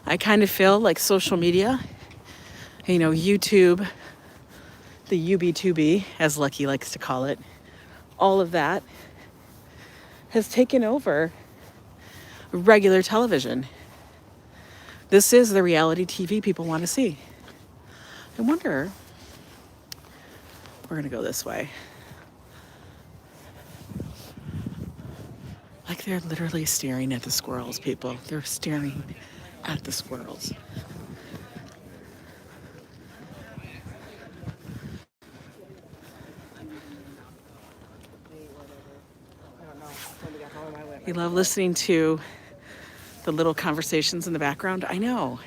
I kind of feel like social media, you know, YouTube, the UB2B, as Lucky likes to call it, all of that has taken over regular television. This is the reality TV people want to see. I wonder, we're going to go this way. They're literally staring at the squirrels, people. They're staring at the squirrels. You love listening to the little conversations in the background? I know,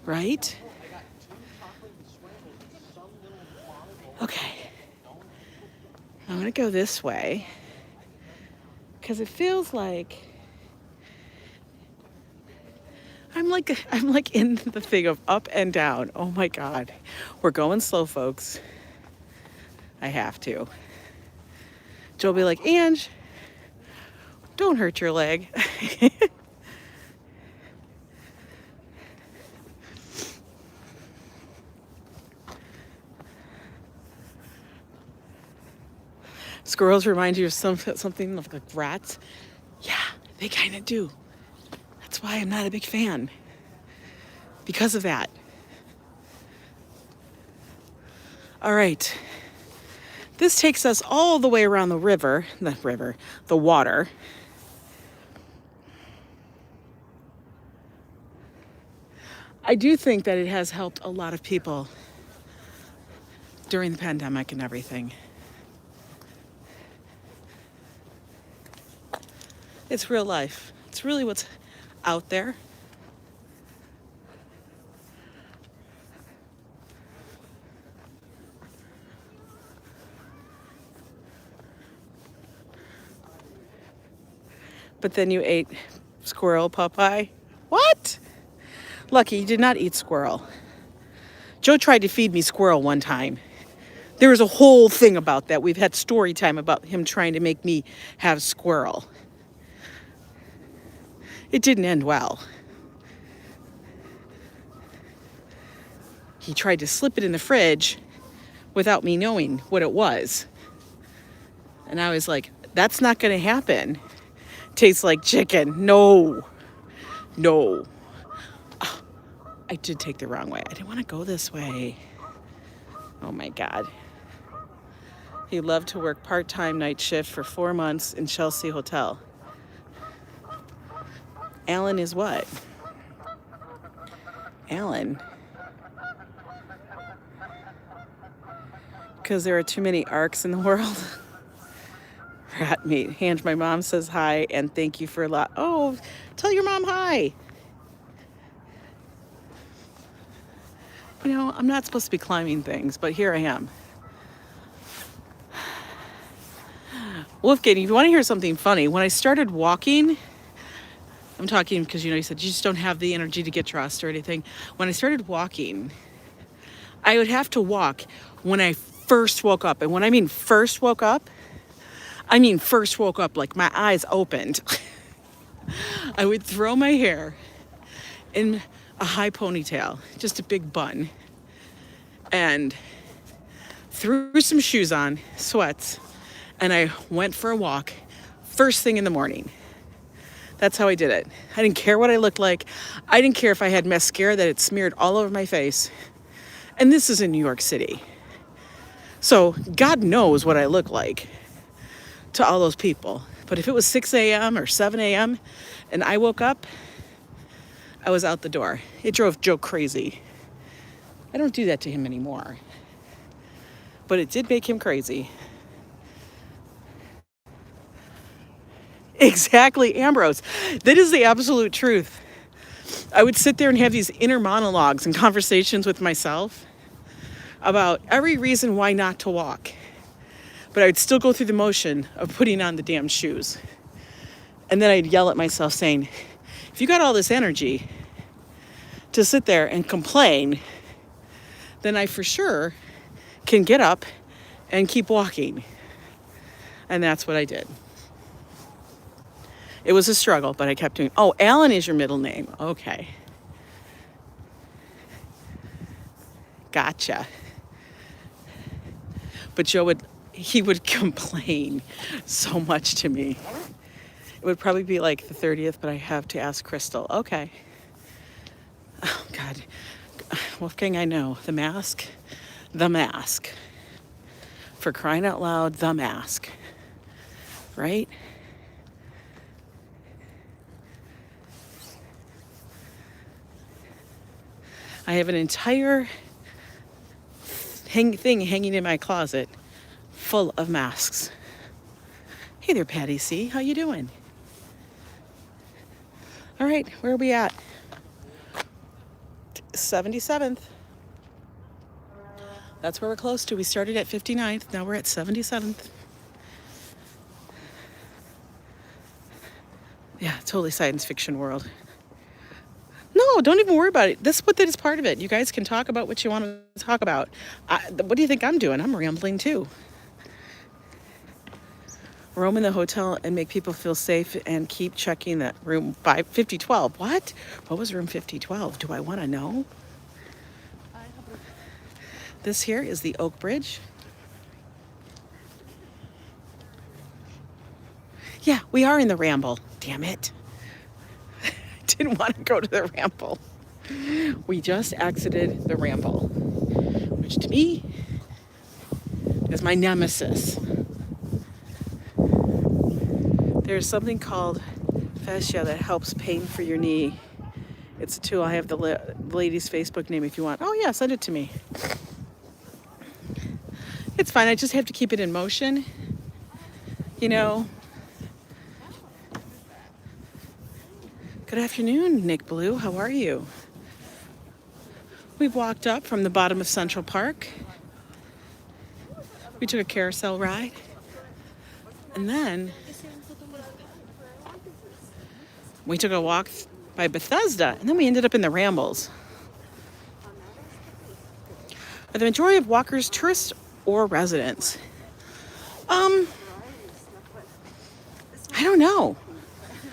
right? Okay. I'm gonna go this way because it feels like I'm like in the thing of up and down. Oh my God. We're going slow, folks. I have to. Joe will be like, Ange, don't hurt your leg. Squirrels remind you of something like rats? Yeah, they kind of do. That's why I'm not a big fan. Because of that. All right. This takes us all the way around the water. I do think that it has helped a lot of people during the pandemic and everything. It's real life. It's really what's out there. But then you ate squirrel, Popeye. What? Lucky you did not eat squirrel. Joe tried to feed me squirrel one time. There was a whole thing about that. We've had story time about him trying to make me have squirrel. It didn't end well. He tried to slip it in the fridge without me knowing what it was. And I was like, that's not going to happen. Tastes like chicken. No. Oh, I did take the wrong way. I didn't want to go this way. Oh my God. He loved to work part-time night shift for 4 months in Chelsea Hotel. Alan is what? Alan. Because there are too many arcs in the world. Rat meat. Ange, my mom says hi and thank you for a lot. Oh, tell your mom hi. You know, I'm not supposed to be climbing things, but here I am. Wolfgang, if you want to hear something funny, when I started walking, I'm talking because, you said you just don't have the energy to get dressed or anything. When I started walking, I would have to walk when I first woke up. And when I mean first woke up like my eyes opened. I would throw my hair in a high ponytail, just a big bun, and threw some shoes on, sweats, and I went for a walk first thing in the morning. That's how I did it. I didn't care what I looked like. I didn't care if I had mascara that had smeared all over my face. And this is in New York City. So God knows what I look like to all those people. But if it was 6 a.m. or 7 a.m. and I woke up, I was out the door. It drove Joe crazy. I don't do that to him anymore. But it did make him crazy. Exactly, Ambrose. That is the absolute truth. I would sit there and have these inner monologues and conversations with myself about every reason why not to walk. But I would still go through the motion of putting on the damn shoes. And then I'd yell at myself saying, if you got all this energy to sit there and complain, then I for sure can get up and keep walking. And that's what I did. It was a struggle, but I kept doing. Oh, Alan is your middle name. Okay. Gotcha. But Joe he would complain so much to me. It would probably be like the 30th, but I have to ask Crystal. Okay. Oh, God. Wolfgang, I know. The mask. For crying out loud, the mask. Right? I have an entire thing hanging in my closet full of masks. Hey there, Patty C. How you doing? All right, where are we at? 77th. That's where we're close to. We started at 59th. Now we're at 77th. Yeah, totally science fiction world. No, don't even worry about it. This is part of it. You guys can talk about what you want to talk about. What do you think I'm doing? I'm rambling too. Roam in the hotel and make people feel safe and keep checking that room 5012. What? What was room 5012? Do I want to know? This here is the Oak Bridge. Yeah, we are in the Ramble. Damn it. I didn't want to go to the Ramble. We just exited the Ramble, which to me is my nemesis. There's something called fascia that helps pain for your knee. It's a tool. I have the lady's Facebook name if you want. Oh yeah, send it to me. It's fine. I just have to keep it in motion. You know. Good afternoon, Nick Blue. How are you? We've walked up from the bottom of Central Park. We took a carousel ride. And then we took a walk by Bethesda, and then we ended up in the Rambles. Are the majority of walkers tourists or residents? I don't know.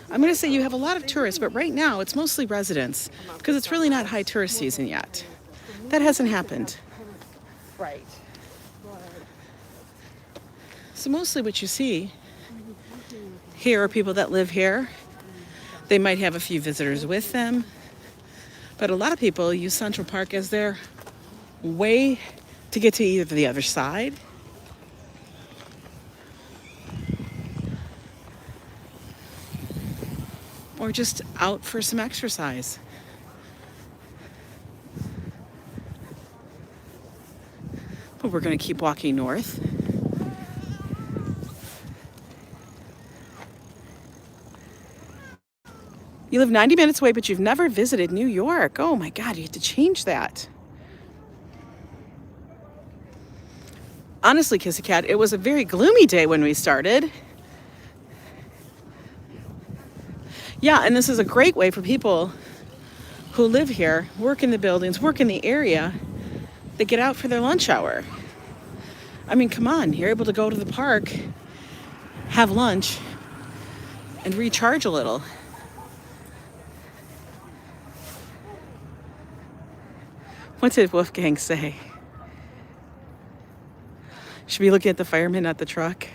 I'm going to say you have a lot of tourists, but right now it's mostly residents because it's really not high tourist season yet. That hasn't happened. Right. So mostly what you see here are people that live here. They might have a few visitors with them, but a lot of people use Central Park as their way to get to either the other side or just out for some exercise. But we're going to keep walking north. You live 90 minutes away, but you've never visited New York. Oh my God, you have to change that. Honestly, Kissy Cat, it was a very gloomy day when we started. Yeah, and this is a great way for people who live here, work in the buildings, work in the area, they get out for their lunch hour. I mean, come on, you're able to go to the park, have lunch, and recharge a little. What did Wolfgang say? Should be looking at the firemen, not the truck.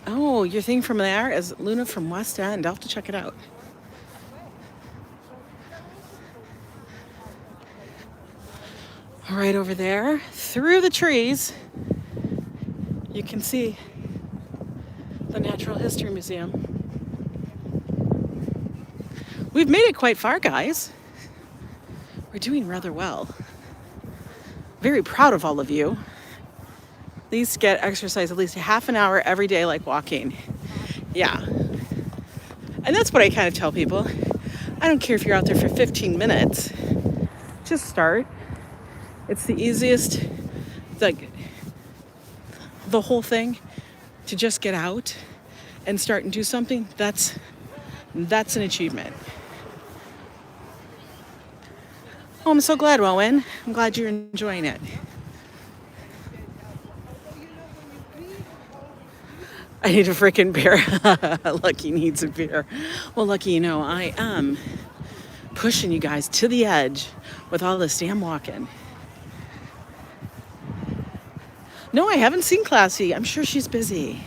Oh, your thing from there is Luna from West End. I'll have to check it out. All right, over there, through the trees, you can see the Natural History Museum. We've made it quite far, guys. We're doing rather well. Very proud of all of you. At least get exercise at least half an hour every day, like walking. Yeah. And that's what I kind of tell people. I don't care if you're out there for 15 minutes. Just start. It's the easiest, like, the whole thing, to just get out and start and do something. That's an achievement. Oh, I'm so glad, Rowan. I'm glad you're enjoying it. I need a freaking beer. Lucky needs a beer. Well, Lucky, you know, I am pushing you guys to the edge with all this damn walking. No, I haven't seen Classy. I'm sure she's busy.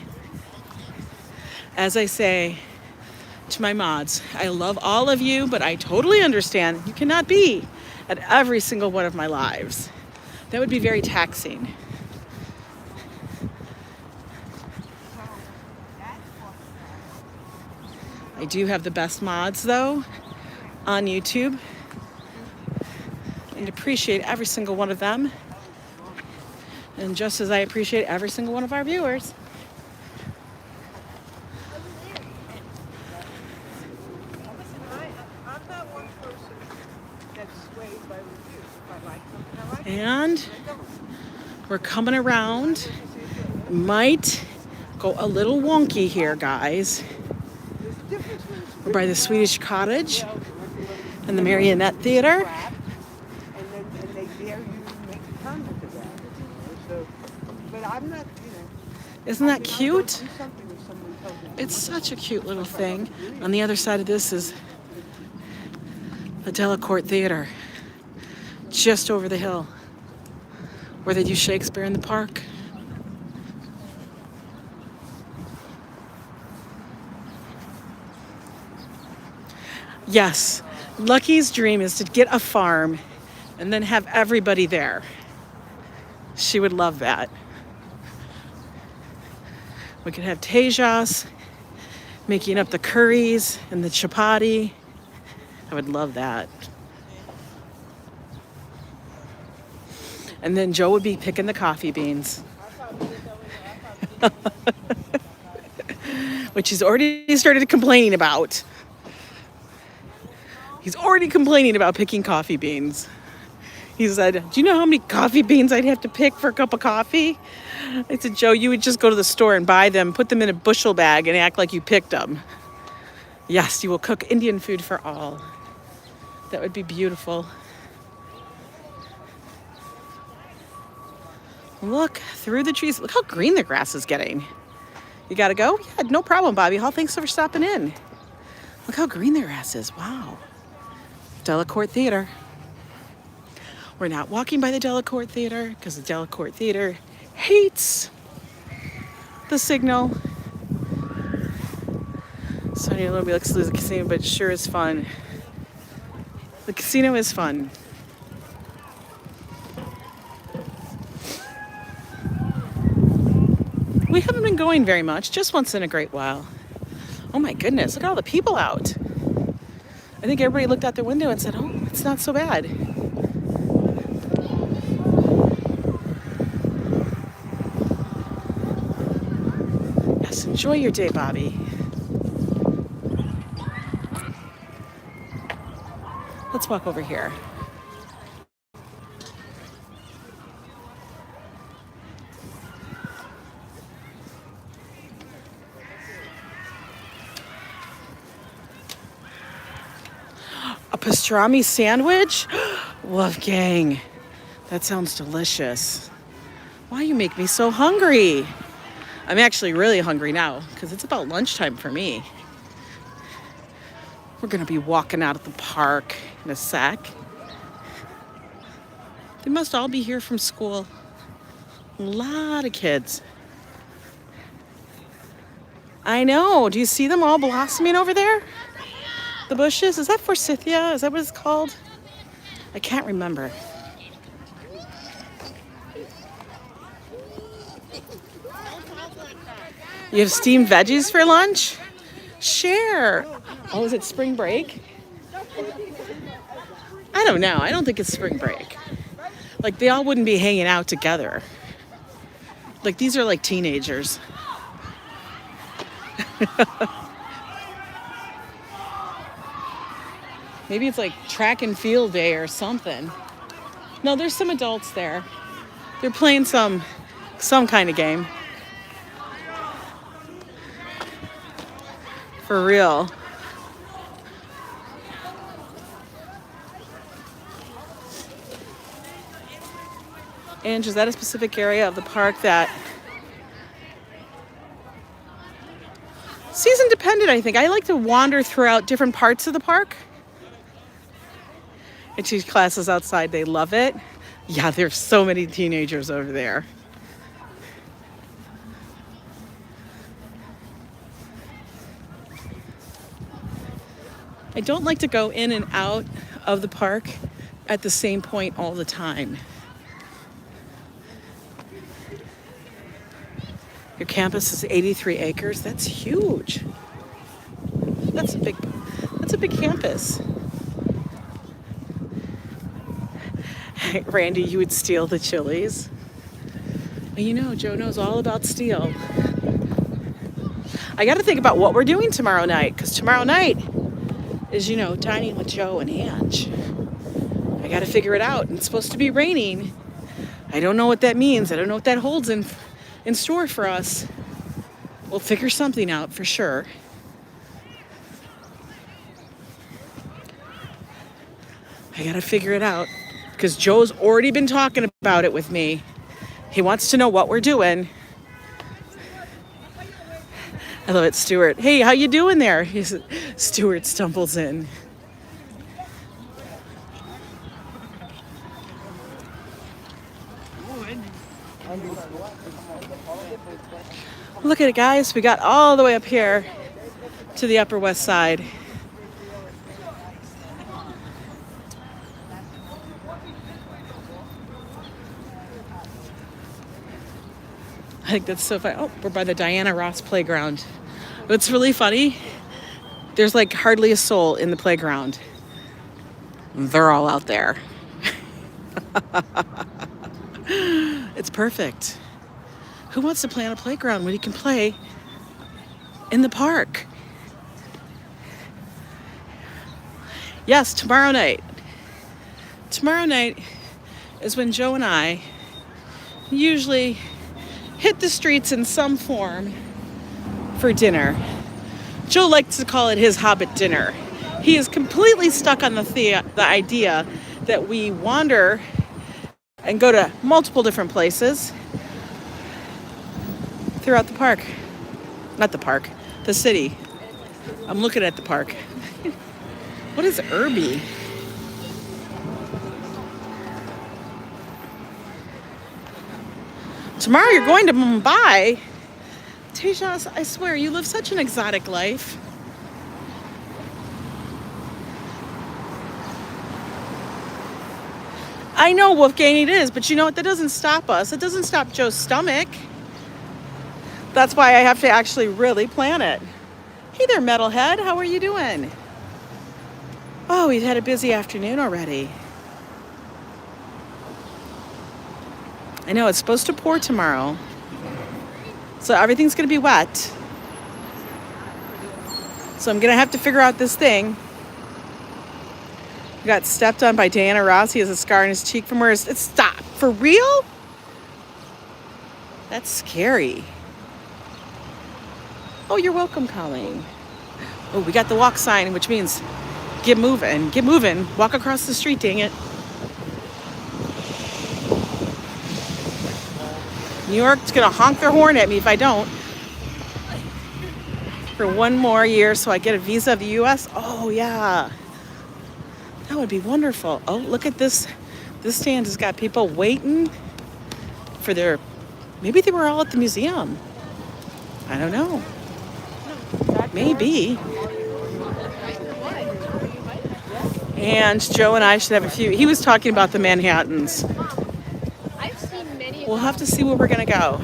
As I say to my mods, I love all of you, but I totally understand you cannot be at every single one of my lives. That would be very taxing. I do have the best mods though on YouTube, and appreciate every single one of them. And just as I appreciate every single one of our viewers. And we're coming around. Might go a little wonky here, guys. We're by the Swedish Cottage and the Marionette Theater. Isn't that cute? It's such a cute little thing. On the other side of this is the Delacorte Theater, just over the hill, where they do Shakespeare in the Park. Yes, Lucky's dream is to get a farm and then have everybody there. She would love that. We could have Tejas making up the curries and the chapati. I would love that. And then Joe would be picking the coffee beans. Which he's already started complaining about. He's already complaining about picking coffee beans. He said, do you know how many coffee beans I'd have to pick for a cup of coffee? I said, Joe, you would just go to the store and buy them, put them in a bushel bag, and act like you picked them. Yes, you will cook Indian food for all. That would be beautiful. Look through the trees. Look how green the grass is getting. You gotta go? Yeah, no problem, Bobby Hall. Thanks for stopping in. Look how green the grass is. Wow. Delacorte Theater. We're not walking by the Delacorte Theater because the Delacorte Theater hates the signal. Sonia a little bit looks to the casino, but it sure is fun. The casino is fun. We haven't been going very much, just once in a great while. Oh my goodness, look at all the people out. I think everybody looked out their window and said, oh, it's not so bad. Yes, enjoy your day, Bobby. Let's walk over here. A pastrami sandwich? Wolfgang, that sounds delicious. Why you make me so hungry? I'm actually really hungry now because it's about lunchtime for me. We're gonna be walking out of the park in a sec. They must all be here from school. A lot of kids. I know, do you see them all blossoming over there? The bushes, is that forsythia? Is that what it's called? I can't remember. You have steamed veggies for lunch? Share. Oh, is it spring break? I don't know. I don't think it's spring break. Like, they all wouldn't be hanging out together. Like, these are like teenagers. Maybe it's like track and field day or something. No, there's some adults there. They're playing some kind of game. For real. And is that a specific area of the park that season dependent, I think. I like to wander throughout different parts of the park. I teach classes outside. They love it. Yeah, there's so many teenagers over there. I don't like to go in and out of the park at the same point all the time. Your campus is 83 acres. That's huge. That's a big campus. Randy, you would steal the chilies. You know, Joe knows all about steel. I got to think about what we're doing tomorrow night, because tomorrow night is, you know, dining with Joe and Ange. I got to figure it out. It's supposed to be raining. I don't know what that means. I don't know what that holds in store for us. We'll figure something out for sure. I got to figure it out, because Joe's already been talking about it with me. He wants to know what we're doing. I love it, Stuart. Hey, how you doing there? Stuart stumbles in. Look at it, guys. We got all the way up here to the Upper West Side. I think that's so funny. Oh, we're by the Diana Ross playground. What's really funny, there's like hardly a soul in the playground. They're all out there. It's perfect. Who wants to play on a playground when you can play in the park? Yes, tomorrow night. Tomorrow night is when Joe and I usually hit the streets in some form for dinner. Joe likes to call it his Hobbit dinner. He is completely stuck on the idea that we wander and go to multiple different places throughout the park. Not the park, the city. I'm looking at the park. What is Irby? Tomorrow you're going to Mumbai. Tejas, I swear, you live such an exotic life. I know, Wolfgang, it is, but you know what? That doesn't stop us. It doesn't stop Joe's stomach. That's why I have to actually really plan it. Hey there, metalhead. How are you doing? Oh, we've had a busy afternoon already. I know, it's supposed to pour tomorrow. So everything's going to be wet. So I'm going to have to figure out this thing. We got stepped on by Diana Ross. He has a scar on his cheek from where it's... Stop. For real? That's scary. Oh, you're welcome, Colleen. Oh, we got the walk sign, which means get moving. Get moving. Walk across the street, dang it. New York's going to honk their horn at me if I don't. For one more year so I get a visa of the U.S. Oh, yeah. That would be wonderful. Oh, look at this. This stand has got people waiting for their... Maybe they were all at the museum. I don't know. Maybe. And Joe and I should have a few... He was talking about the Manhattans. I've seen many. We'll have to see where we're going to go.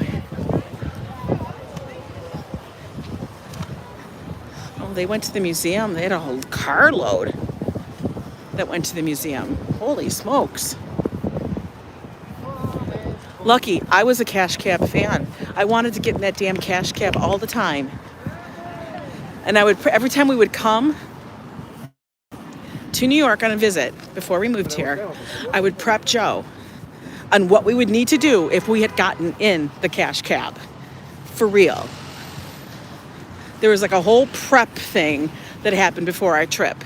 Oh, they went to the museum. They had a whole carload that went to the museum. Holy smokes. Lucky, I was a Cash Cab fan. I wanted to get in that damn Cash Cab all the time. And I would, every time we would come to New York on a visit before we moved here, I would prep Joe on what we would need to do if we had gotten in the Cash Cab. For real. There was like a whole prep thing that happened before our trip.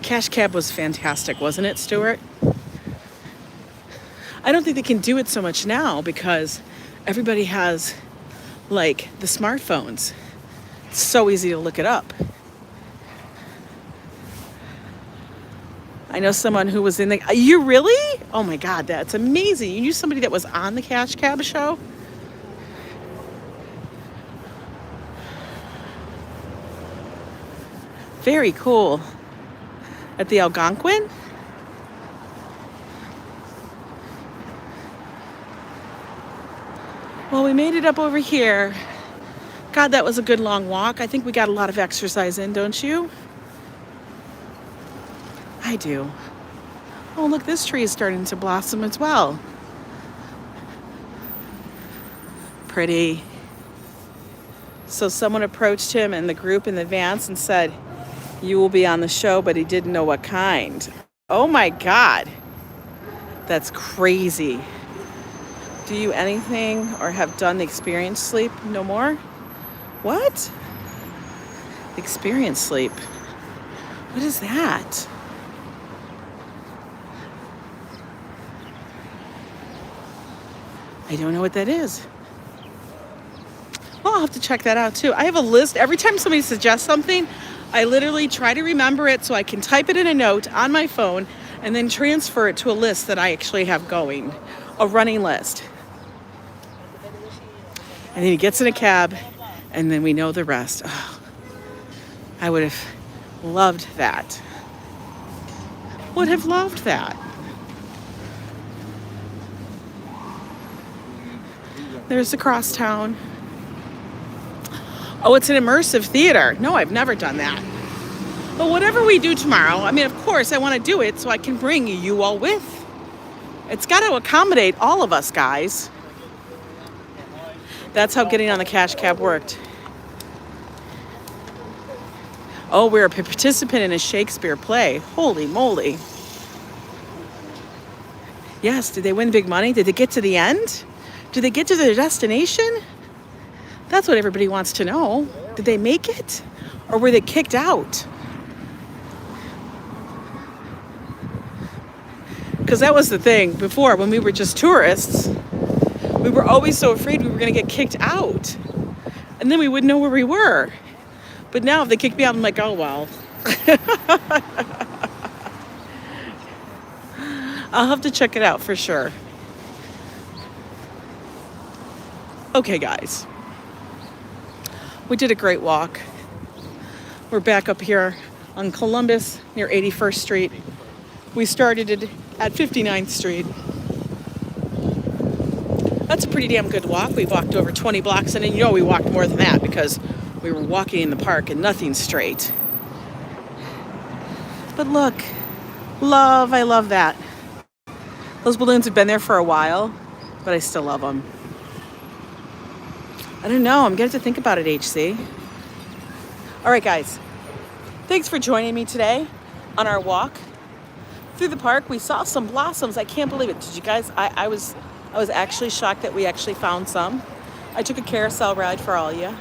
Cash Cab was fantastic, wasn't it, Stuart? I don't think they can do it so much now because everybody has, like, the smartphones. It's so easy to look it up. I know someone who was in the... You really? Oh, my God, that's amazing. You knew somebody that was on the Cash Cab show? Very cool. At the Algonquin? Well, we made it up over here God, that was a good long walk. I think we got a lot of exercise in, don't you? I do. Oh, look, this tree is starting to blossom as well. Pretty. So someone approached him in the group in advance and said, "You will be on the show," but he didn't know what kind. Oh my God. That's crazy. Do you anything or have done the experience sleep? No more? What? Experience sleep. What is that? I don't know what that is. Well, I'll have to check that out too. I have a list. Every time somebody suggests something, I literally try to remember it so I can type it in a note on my phone and then transfer it to a list that I actually have going, a running list. And then he gets in a cab and then we know the rest. Oh, I would have loved that. Would have loved that. There's the crosstown. Oh, it's an immersive theater. No, I've never done that. But whatever we do tomorrow, I mean, of course, I want to do it so I can bring you all with. It's got to accommodate all of us, guys. That's how getting on the cash cab worked. Oh, we're a participant in a Shakespeare play. Holy moly. Yes, did they win big money? Did they get to the end? Did they get to their destination? That's what everybody wants to know. Did they make it? Or were they kicked out? Because that was the thing before, when we were just tourists, we were always so afraid we were going to get kicked out. And then we wouldn't know where we were. But now if they kick me out, I'm like, oh, well. I'll have to check it out for sure. Okay, guys. We did a great walk. We're back up here on Columbus near 81st Street. We started it at 59th Street. That's a pretty damn good walk. We walked over 20 blocks, and then you know we walked more than that because we were walking in the park and nothing's straight. But look, I love that. Those balloons have been there for a while, but I still love them. I don't know, I'm getting to think about it, HC. All right, guys, thanks for joining me today on our walk through the park. We saw some blossoms. I can't believe it. Did you guys? I was actually shocked that we actually found some. I took a carousel ride for all of you.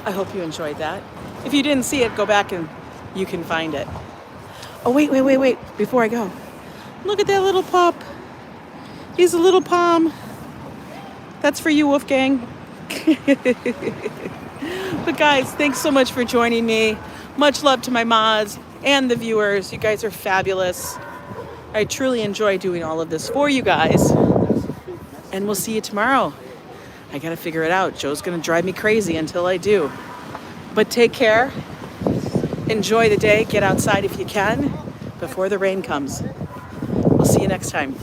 I hope you enjoyed that. If you didn't see it, go back and you can find it. Oh, wait. Before I go, look at that little pup. He's a little palm. That's for you, Wolfgang. But guys, thanks so much for joining me. Much love to my mods and the viewers. You guys are fabulous. I truly enjoy doing all of this for you guys. And we'll see you tomorrow. I gotta figure it out. Joe's gonna drive me crazy until I do. But take care. Enjoy the day. Get outside if you can before the rain comes. We'll see you next time.